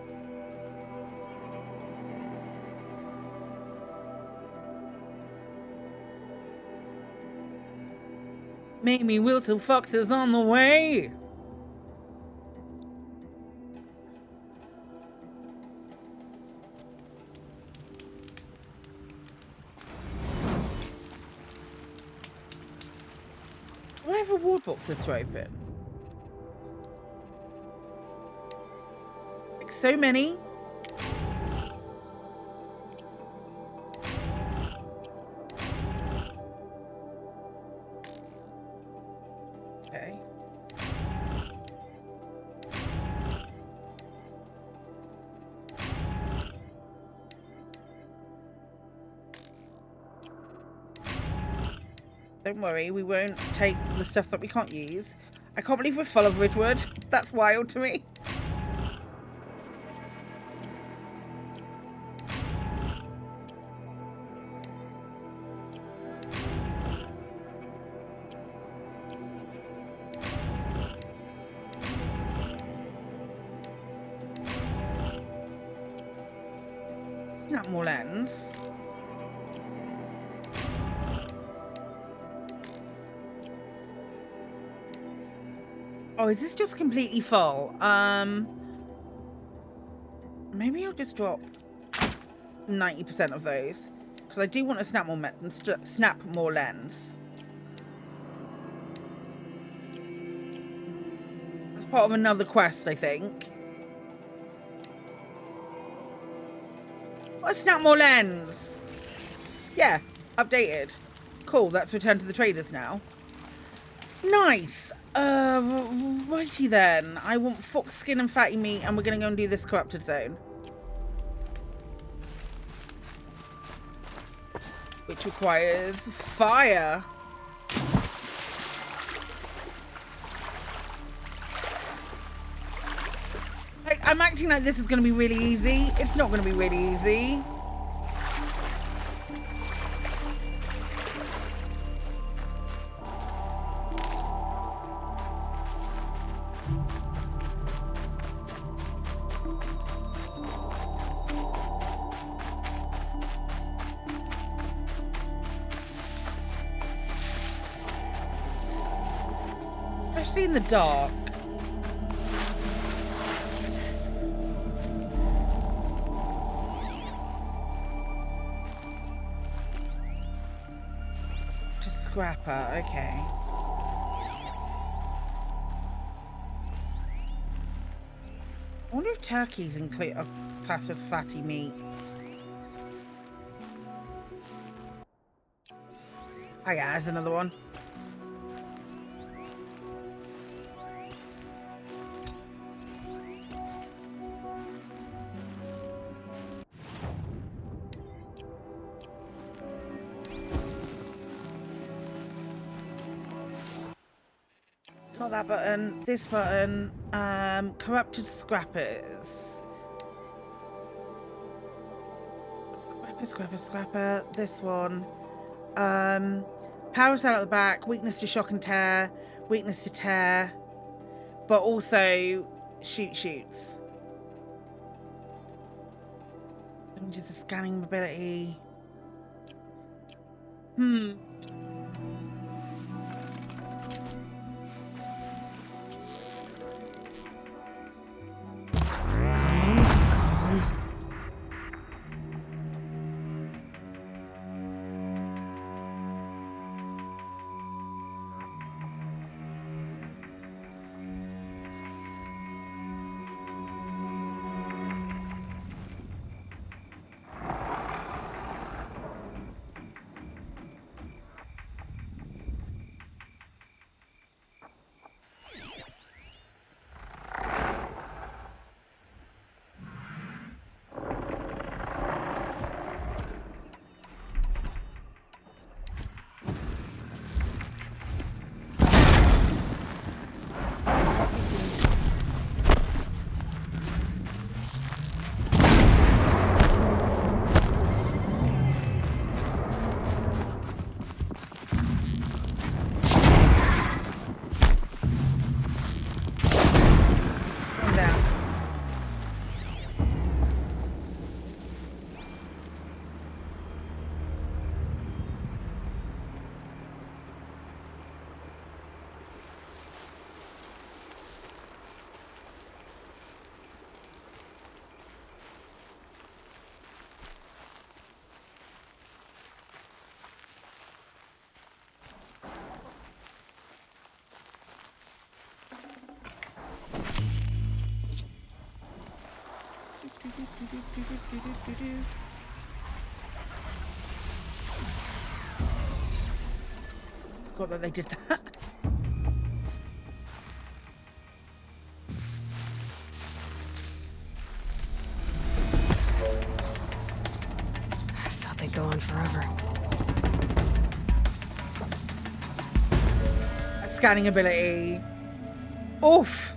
Maybe we'll see foxes on the way. Do I have reward boxes to open? Like so many. Okay. Don't worry, we won't take the stuff that we can't use. I can't believe we're full of Ridgewood. That's wild to me. Snap more lens. Oh, is this just completely full? Maybe I'll just drop 90% of those, because I do want to snap more lens. part of another quest, I think. Oh, a snap more lens. Yeah, updated. Cool, that's returned to the traders now. Nice. Righty then. I want fox skin and fatty meat, and we're gonna go and do this corrupted zone. Which requires fire. Like, I'm acting like this is gonna be really easy. It's not gonna be really easy. Especially in the dark. Just scrapper, okay. I wonder if turkeys include a class of fatty meat. Oh yeah, there's another one. Not that button, this button. Corrupted scrappers. Scrapper, this one. Power cell at the back, weakness to shock and tear, weakness to tear, but also shoots. Just a scanning mobility. Forgot that they did that. I thought they'd go on forever. A scanning ability. Oof.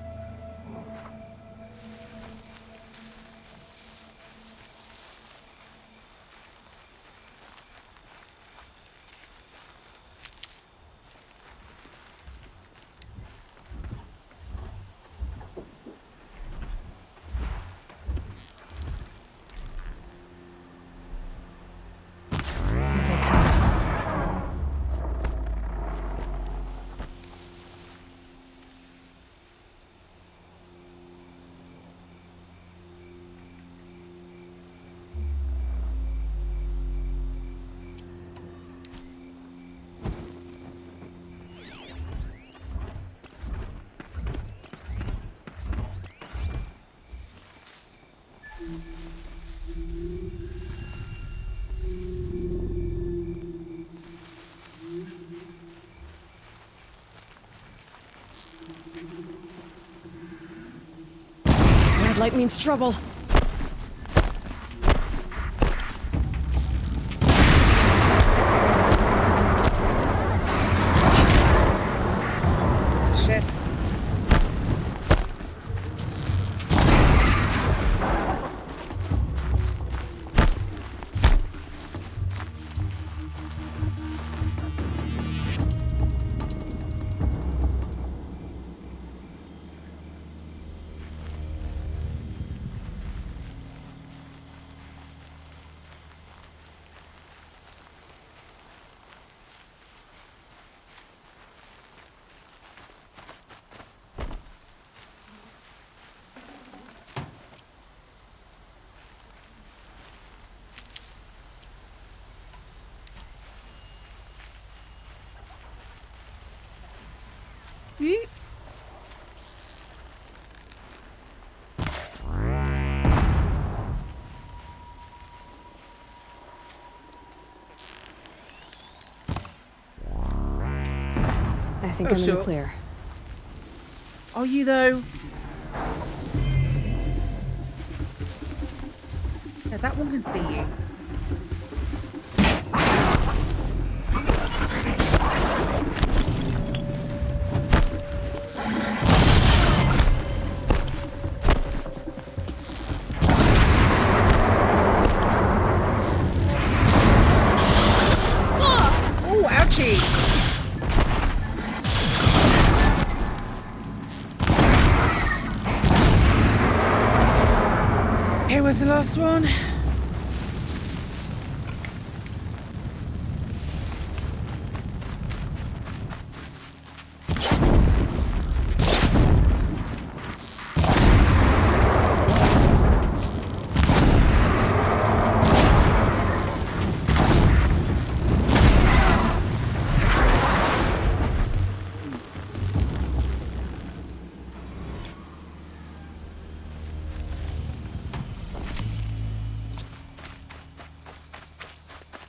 red light means trouble. Shit. Yeet. I think Oh, I'm in sure. the clear. Are you though? Yeah, that one can see you. Oh, ouchie! Here was the last one.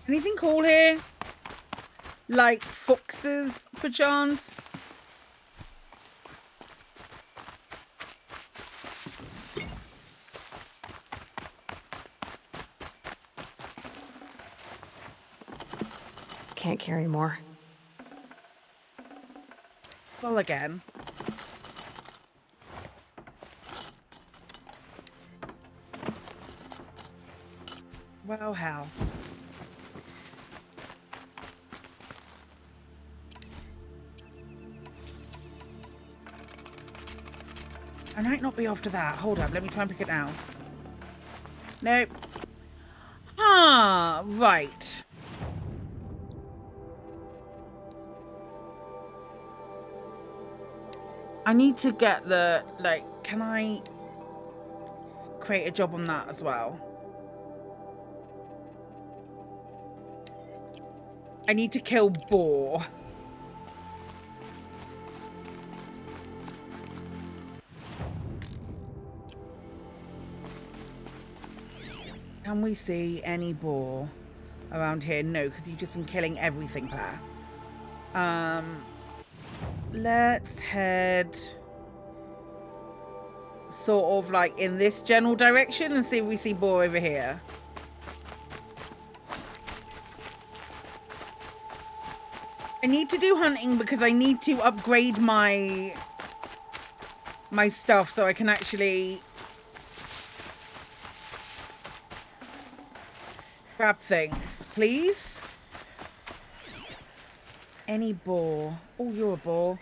Anything cool here? Like foxes, perchance? Can't carry more. Well, again. Well, hell. I might not be after that. Hold up, let me try and pick it now. Nope. Ah, right. I need to get the, like, can I create a job on that as well? I need to kill boar. Can we see any boar around here? No, because you've just been killing everything, Claire. Let's head sort of like in this general direction and see if we see boar over here. I need to do hunting because I need to upgrade my stuff so I can actually grab things, please. Any boar? Oh, you're a boar.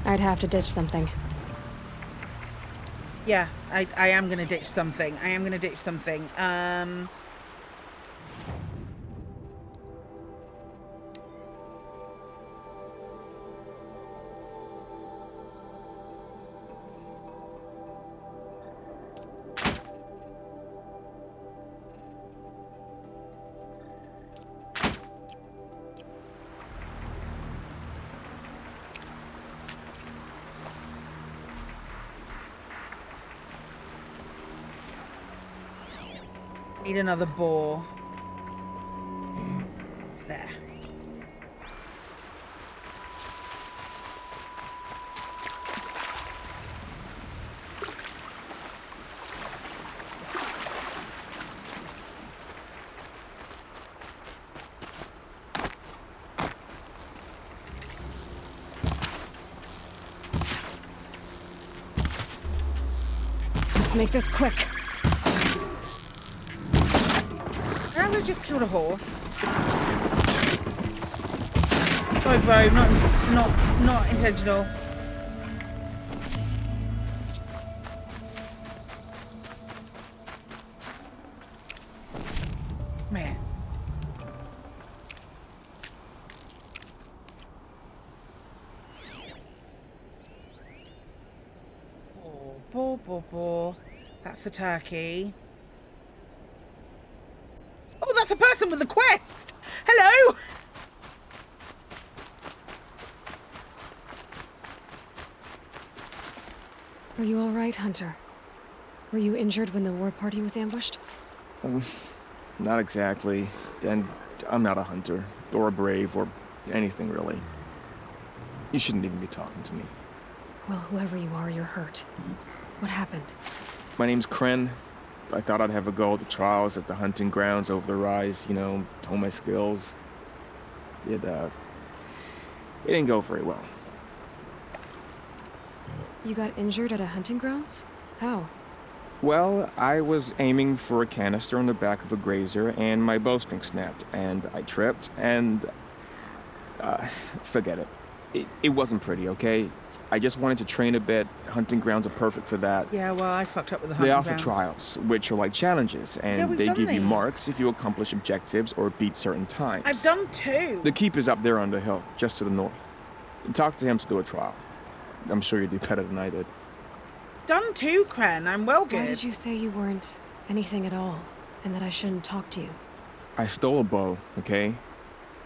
I'd have to ditch something. Yeah, I am gonna ditch something. I am gonna ditch something. Need another boar. There. Let's make this quick. I just killed a horse. Sorry, bro. Not intentional. Man. Boar. That's the turkey. Oh, that's a person with a quest! Hello! Are you all right, Hunter? Were you injured when the war party was ambushed? Not exactly. And I'm not a hunter, or a brave, or anything really. You shouldn't even be talking to me. Well, whoever you are, you're hurt. What happened? My name's Kren. I thought I'd have a go at the trials at the hunting grounds over the rise, you know, hone my skills. It didn't go very well. You got injured at a hunting grounds? How? Well, I was aiming for a canister on the back of a grazer, and my bowstring snapped, and I tripped, and... forget it. It wasn't pretty, okay? I just wanted to train a bit. Hunting grounds are perfect for that. Yeah, well, I fucked up with the hunting They grounds. offer trials, which are like challenges, and we've they done give you these. marks if you accomplish objectives or beat certain times. I've done 2. The keep is up there on the hill, just to the north. Talk to him to do a trial. I'm sure you'd do better than I did. Done 2, Kren. I'm well good. Why did you say you weren't anything at all, and that I shouldn't talk to you? I stole a bow, okay?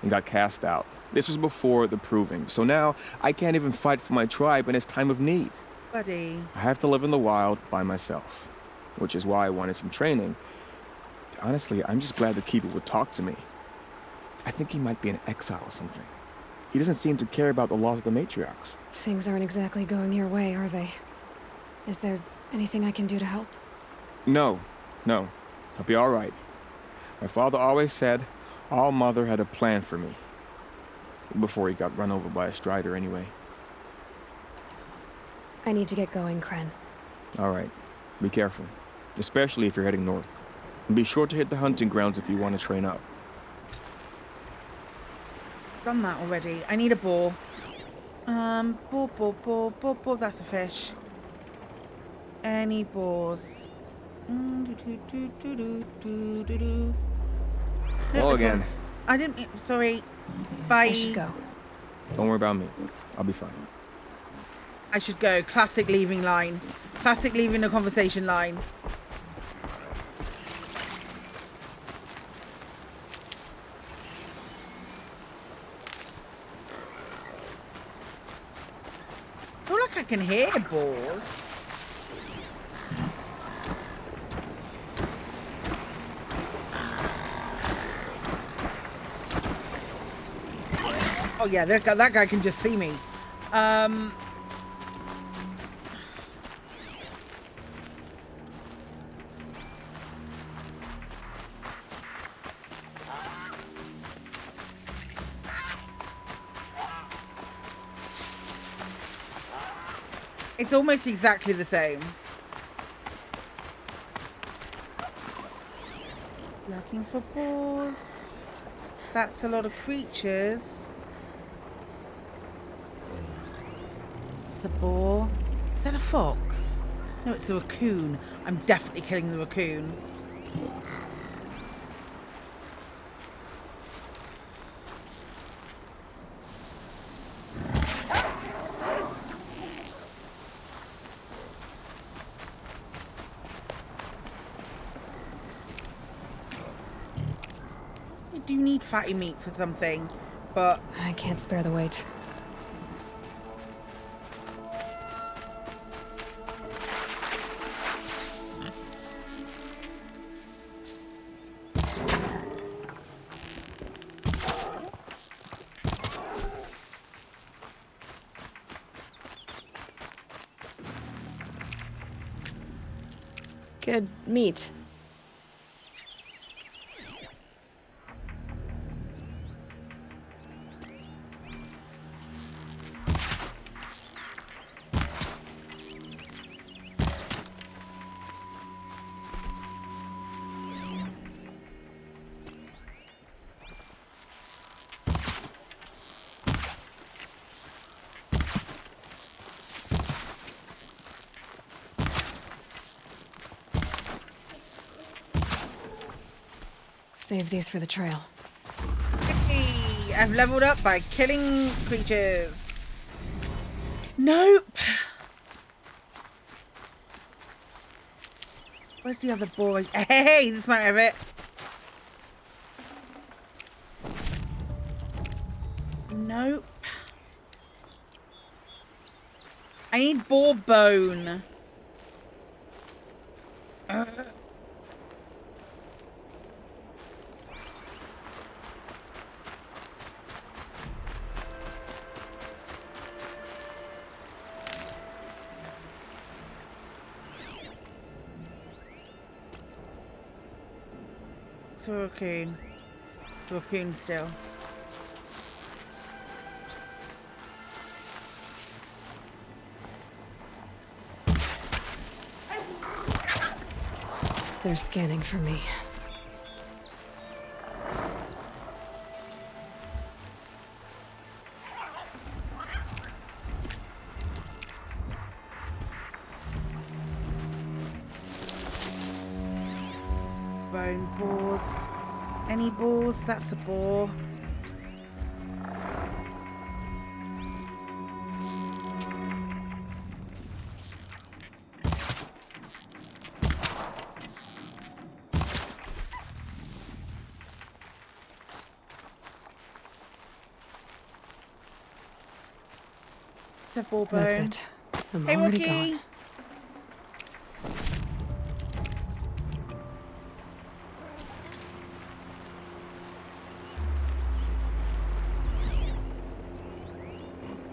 And got cast out. This was before the proving, so now I can't even fight for my tribe in its time of need. Buddy. I have to live in the wild by myself, which is why I wanted some training. Honestly, I'm just glad the keeper would talk to me. I think he might be in exile or something. He doesn't seem to care about the laws of the matriarchs. Things aren't exactly going your way, are they? Is there anything I can do to help? No. I'll be all right. My father always said All Mother had a plan for me. Before he got run over by a strider, anyway. I need to get going, Kren. All right. Be careful. Especially if you're heading north. And be sure to hit the hunting grounds if you want to train up. Done that already. I need a boar. Boar. That's a fish. Any boars? Hello again. I didn't mean... Sorry. Bye. I should go. Don't worry about me. I'll be fine. I should go. Classic leaving line. Classic leaving a conversation line. I feel like I can hear boars. Oh yeah, that guy can just see me. It's almost exactly the same. Looking for boars. That's a lot of creatures. It's a boar. Is that a fox? No, it's a raccoon. I'm definitely killing the raccoon. I do need fatty meat for something, but I can't spare the weight. Good meat. Save these for the trail. Hey, I've leveled up by killing creatures. Nope. Where's the other boy? Hey, this might have it. Nope. I need boar bone. Sorokun. Sorokun still. They're scanning for me. Bone boars. Any boars? That's a boar. It's a boar bone. That's it. I'm Hey, already Wookie. gone.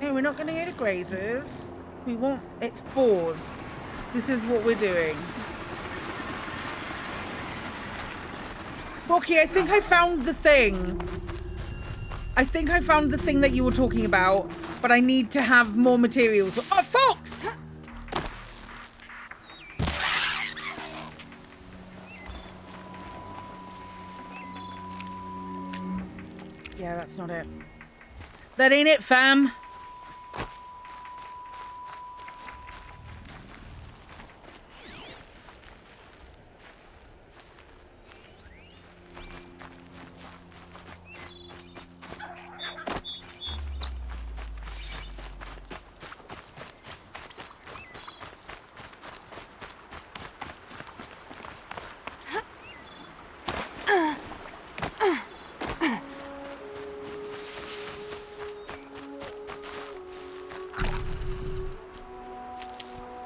No, we're not going to go to grazers. We want... It's boars. This is what we're doing. Rocky, I think I found the thing. I think I found the thing that you were talking about, but I need to have more materials. Oh, fox! Yeah, that's not it. That ain't it, fam.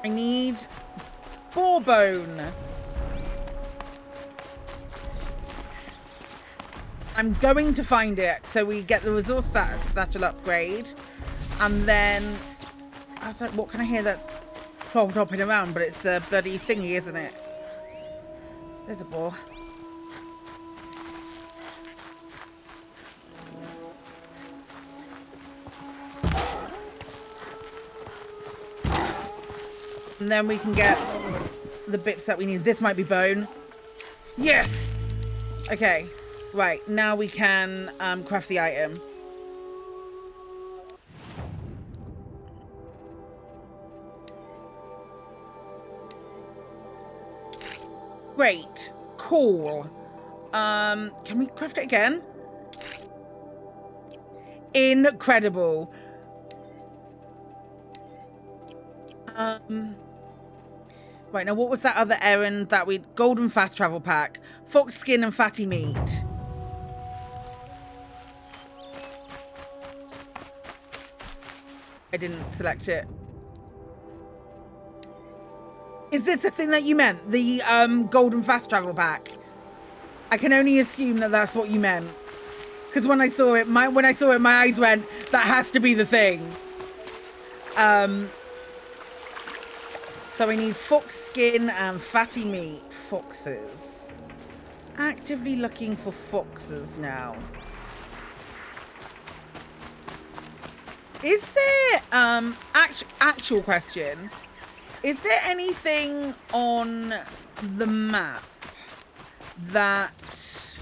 I need boar bone. I'm going to find it so we get the resource satchel upgrade. And then I was like, what can I hear that's hopping around? But it's a bloody thingy, isn't it? There's a boar. And then we can get the bits that we need. This might be bone. Yes! Okay. Right. Now we can craft the item. Great. Cool. Can we craft it again? Incredible. Right, now what was that other errand that we... Golden fast travel pack. Fox skin and fatty meat. I didn't select it. Is this the thing that you meant? The golden fast travel pack? I can only assume that that's what you meant. Because when I saw it, my eyes went, that has to be the thing. So we need fox skin and fatty meat. Foxes. Actively looking for foxes now. Is there, actual question. Is there anything on the map that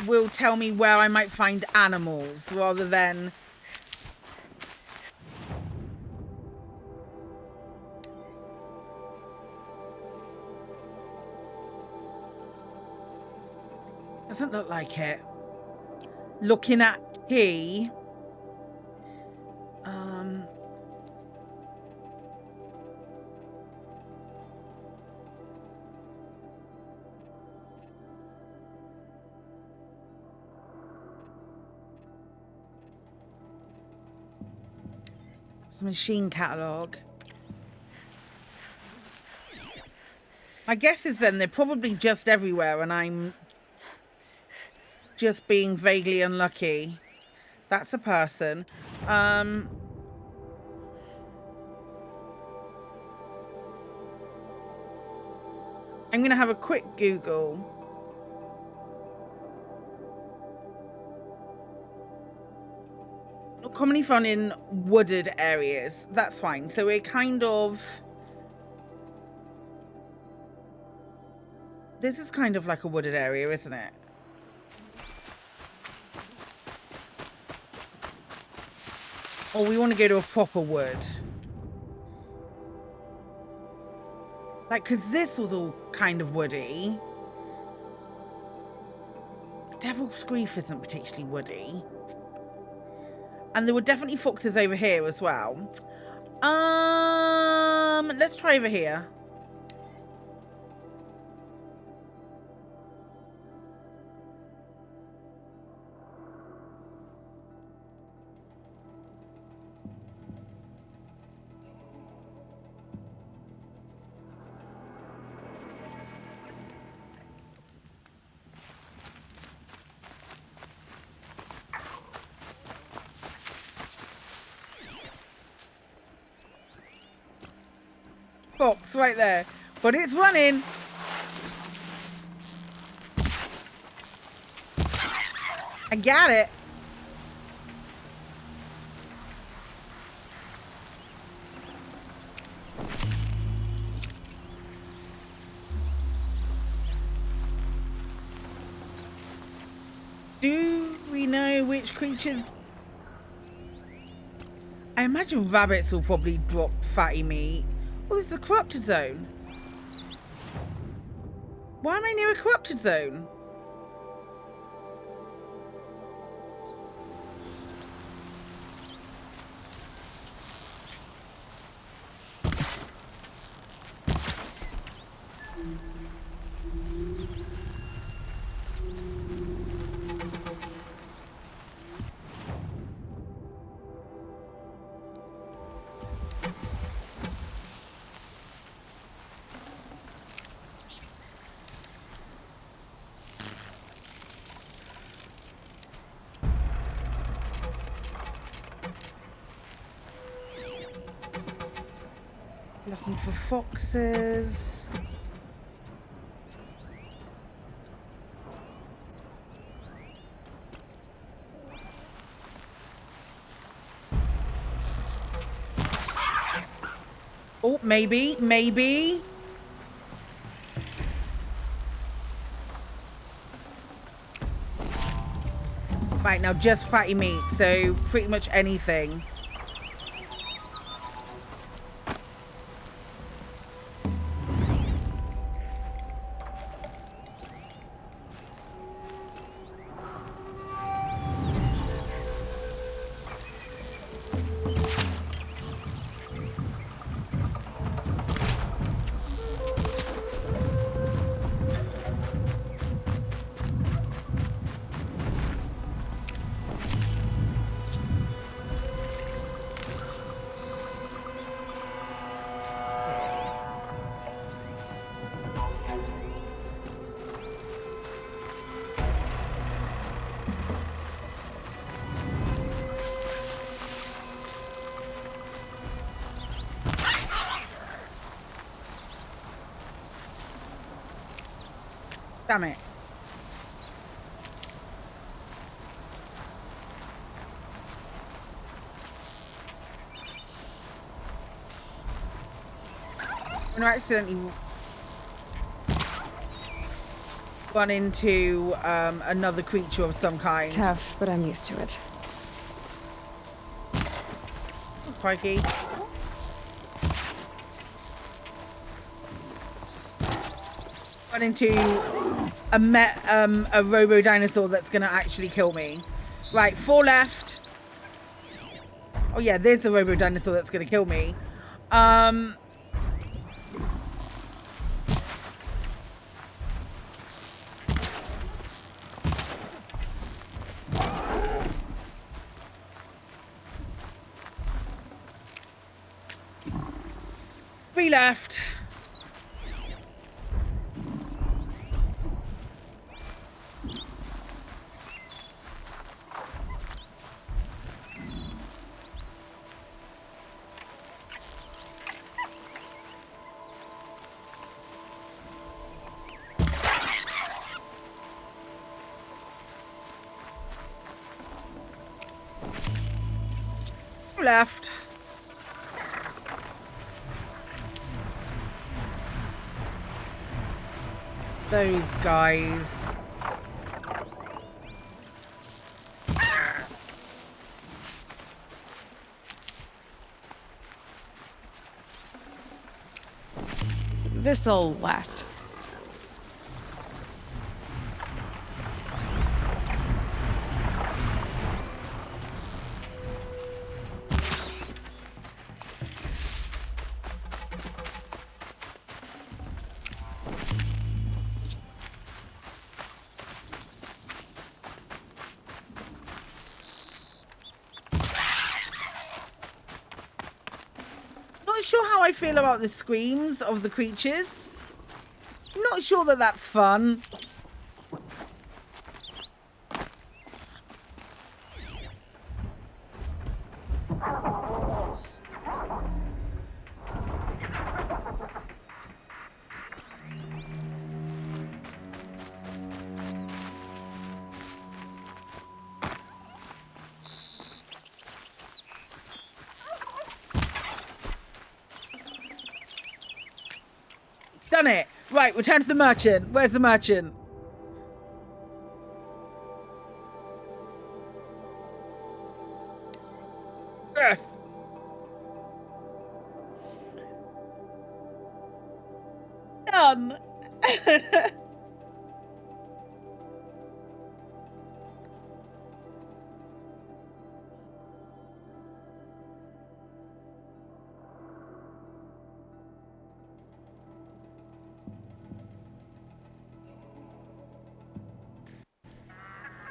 will tell me where I might find animals rather than... Doesn't look like it. Looking at key. It's a machine catalog. My guess is then they're probably just everywhere and I'm just being vaguely unlucky. That's a person. I'm gonna have a quick Google. Not commonly found in wooded areas. That's fine. So we're kind of... This is kind of like a wooded area, isn't it? Or we want to go to a proper wood. Like, because this was all kind of woody. Devil's Grief isn't particularly woody. And there were definitely foxes over here as well. Let's try over here. Fox right there, but it's running. I got it. Do we know which creatures? I imagine rabbits will probably drop fatty meat. Oh, this is a corrupted zone. Why am I near a corrupted zone? Looking for foxes. Oh, maybe. Right, now just fatty meat, so pretty much anything. Damn it. I'm gonna accidentally run into another creature of some kind. Tough, but I'm used to it. Crikey. Run into a robo dinosaur that's gonna actually kill me. Right, 4 left. Oh yeah, there's the robo dinosaur that's gonna kill me. Three left. Left. Those guys. This'll last. Not sure how I feel about the screams of the creatures. Not sure that that's fun. Done it. Right, return to the merchant. Where's the merchant? Yes. Done.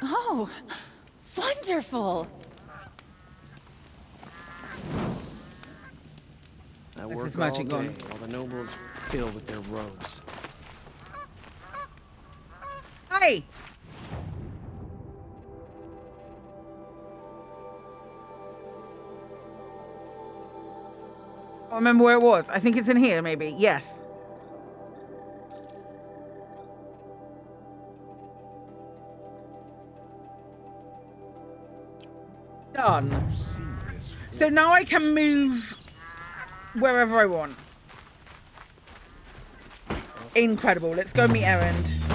Oh, wonderful. I This work is all magic day on. while the nobles fiddle with their robes. Hey. I remember where it was. I think it's in here, maybe. Yes. Done. So now I can move wherever I want. Incredible. Let's go meet Erend.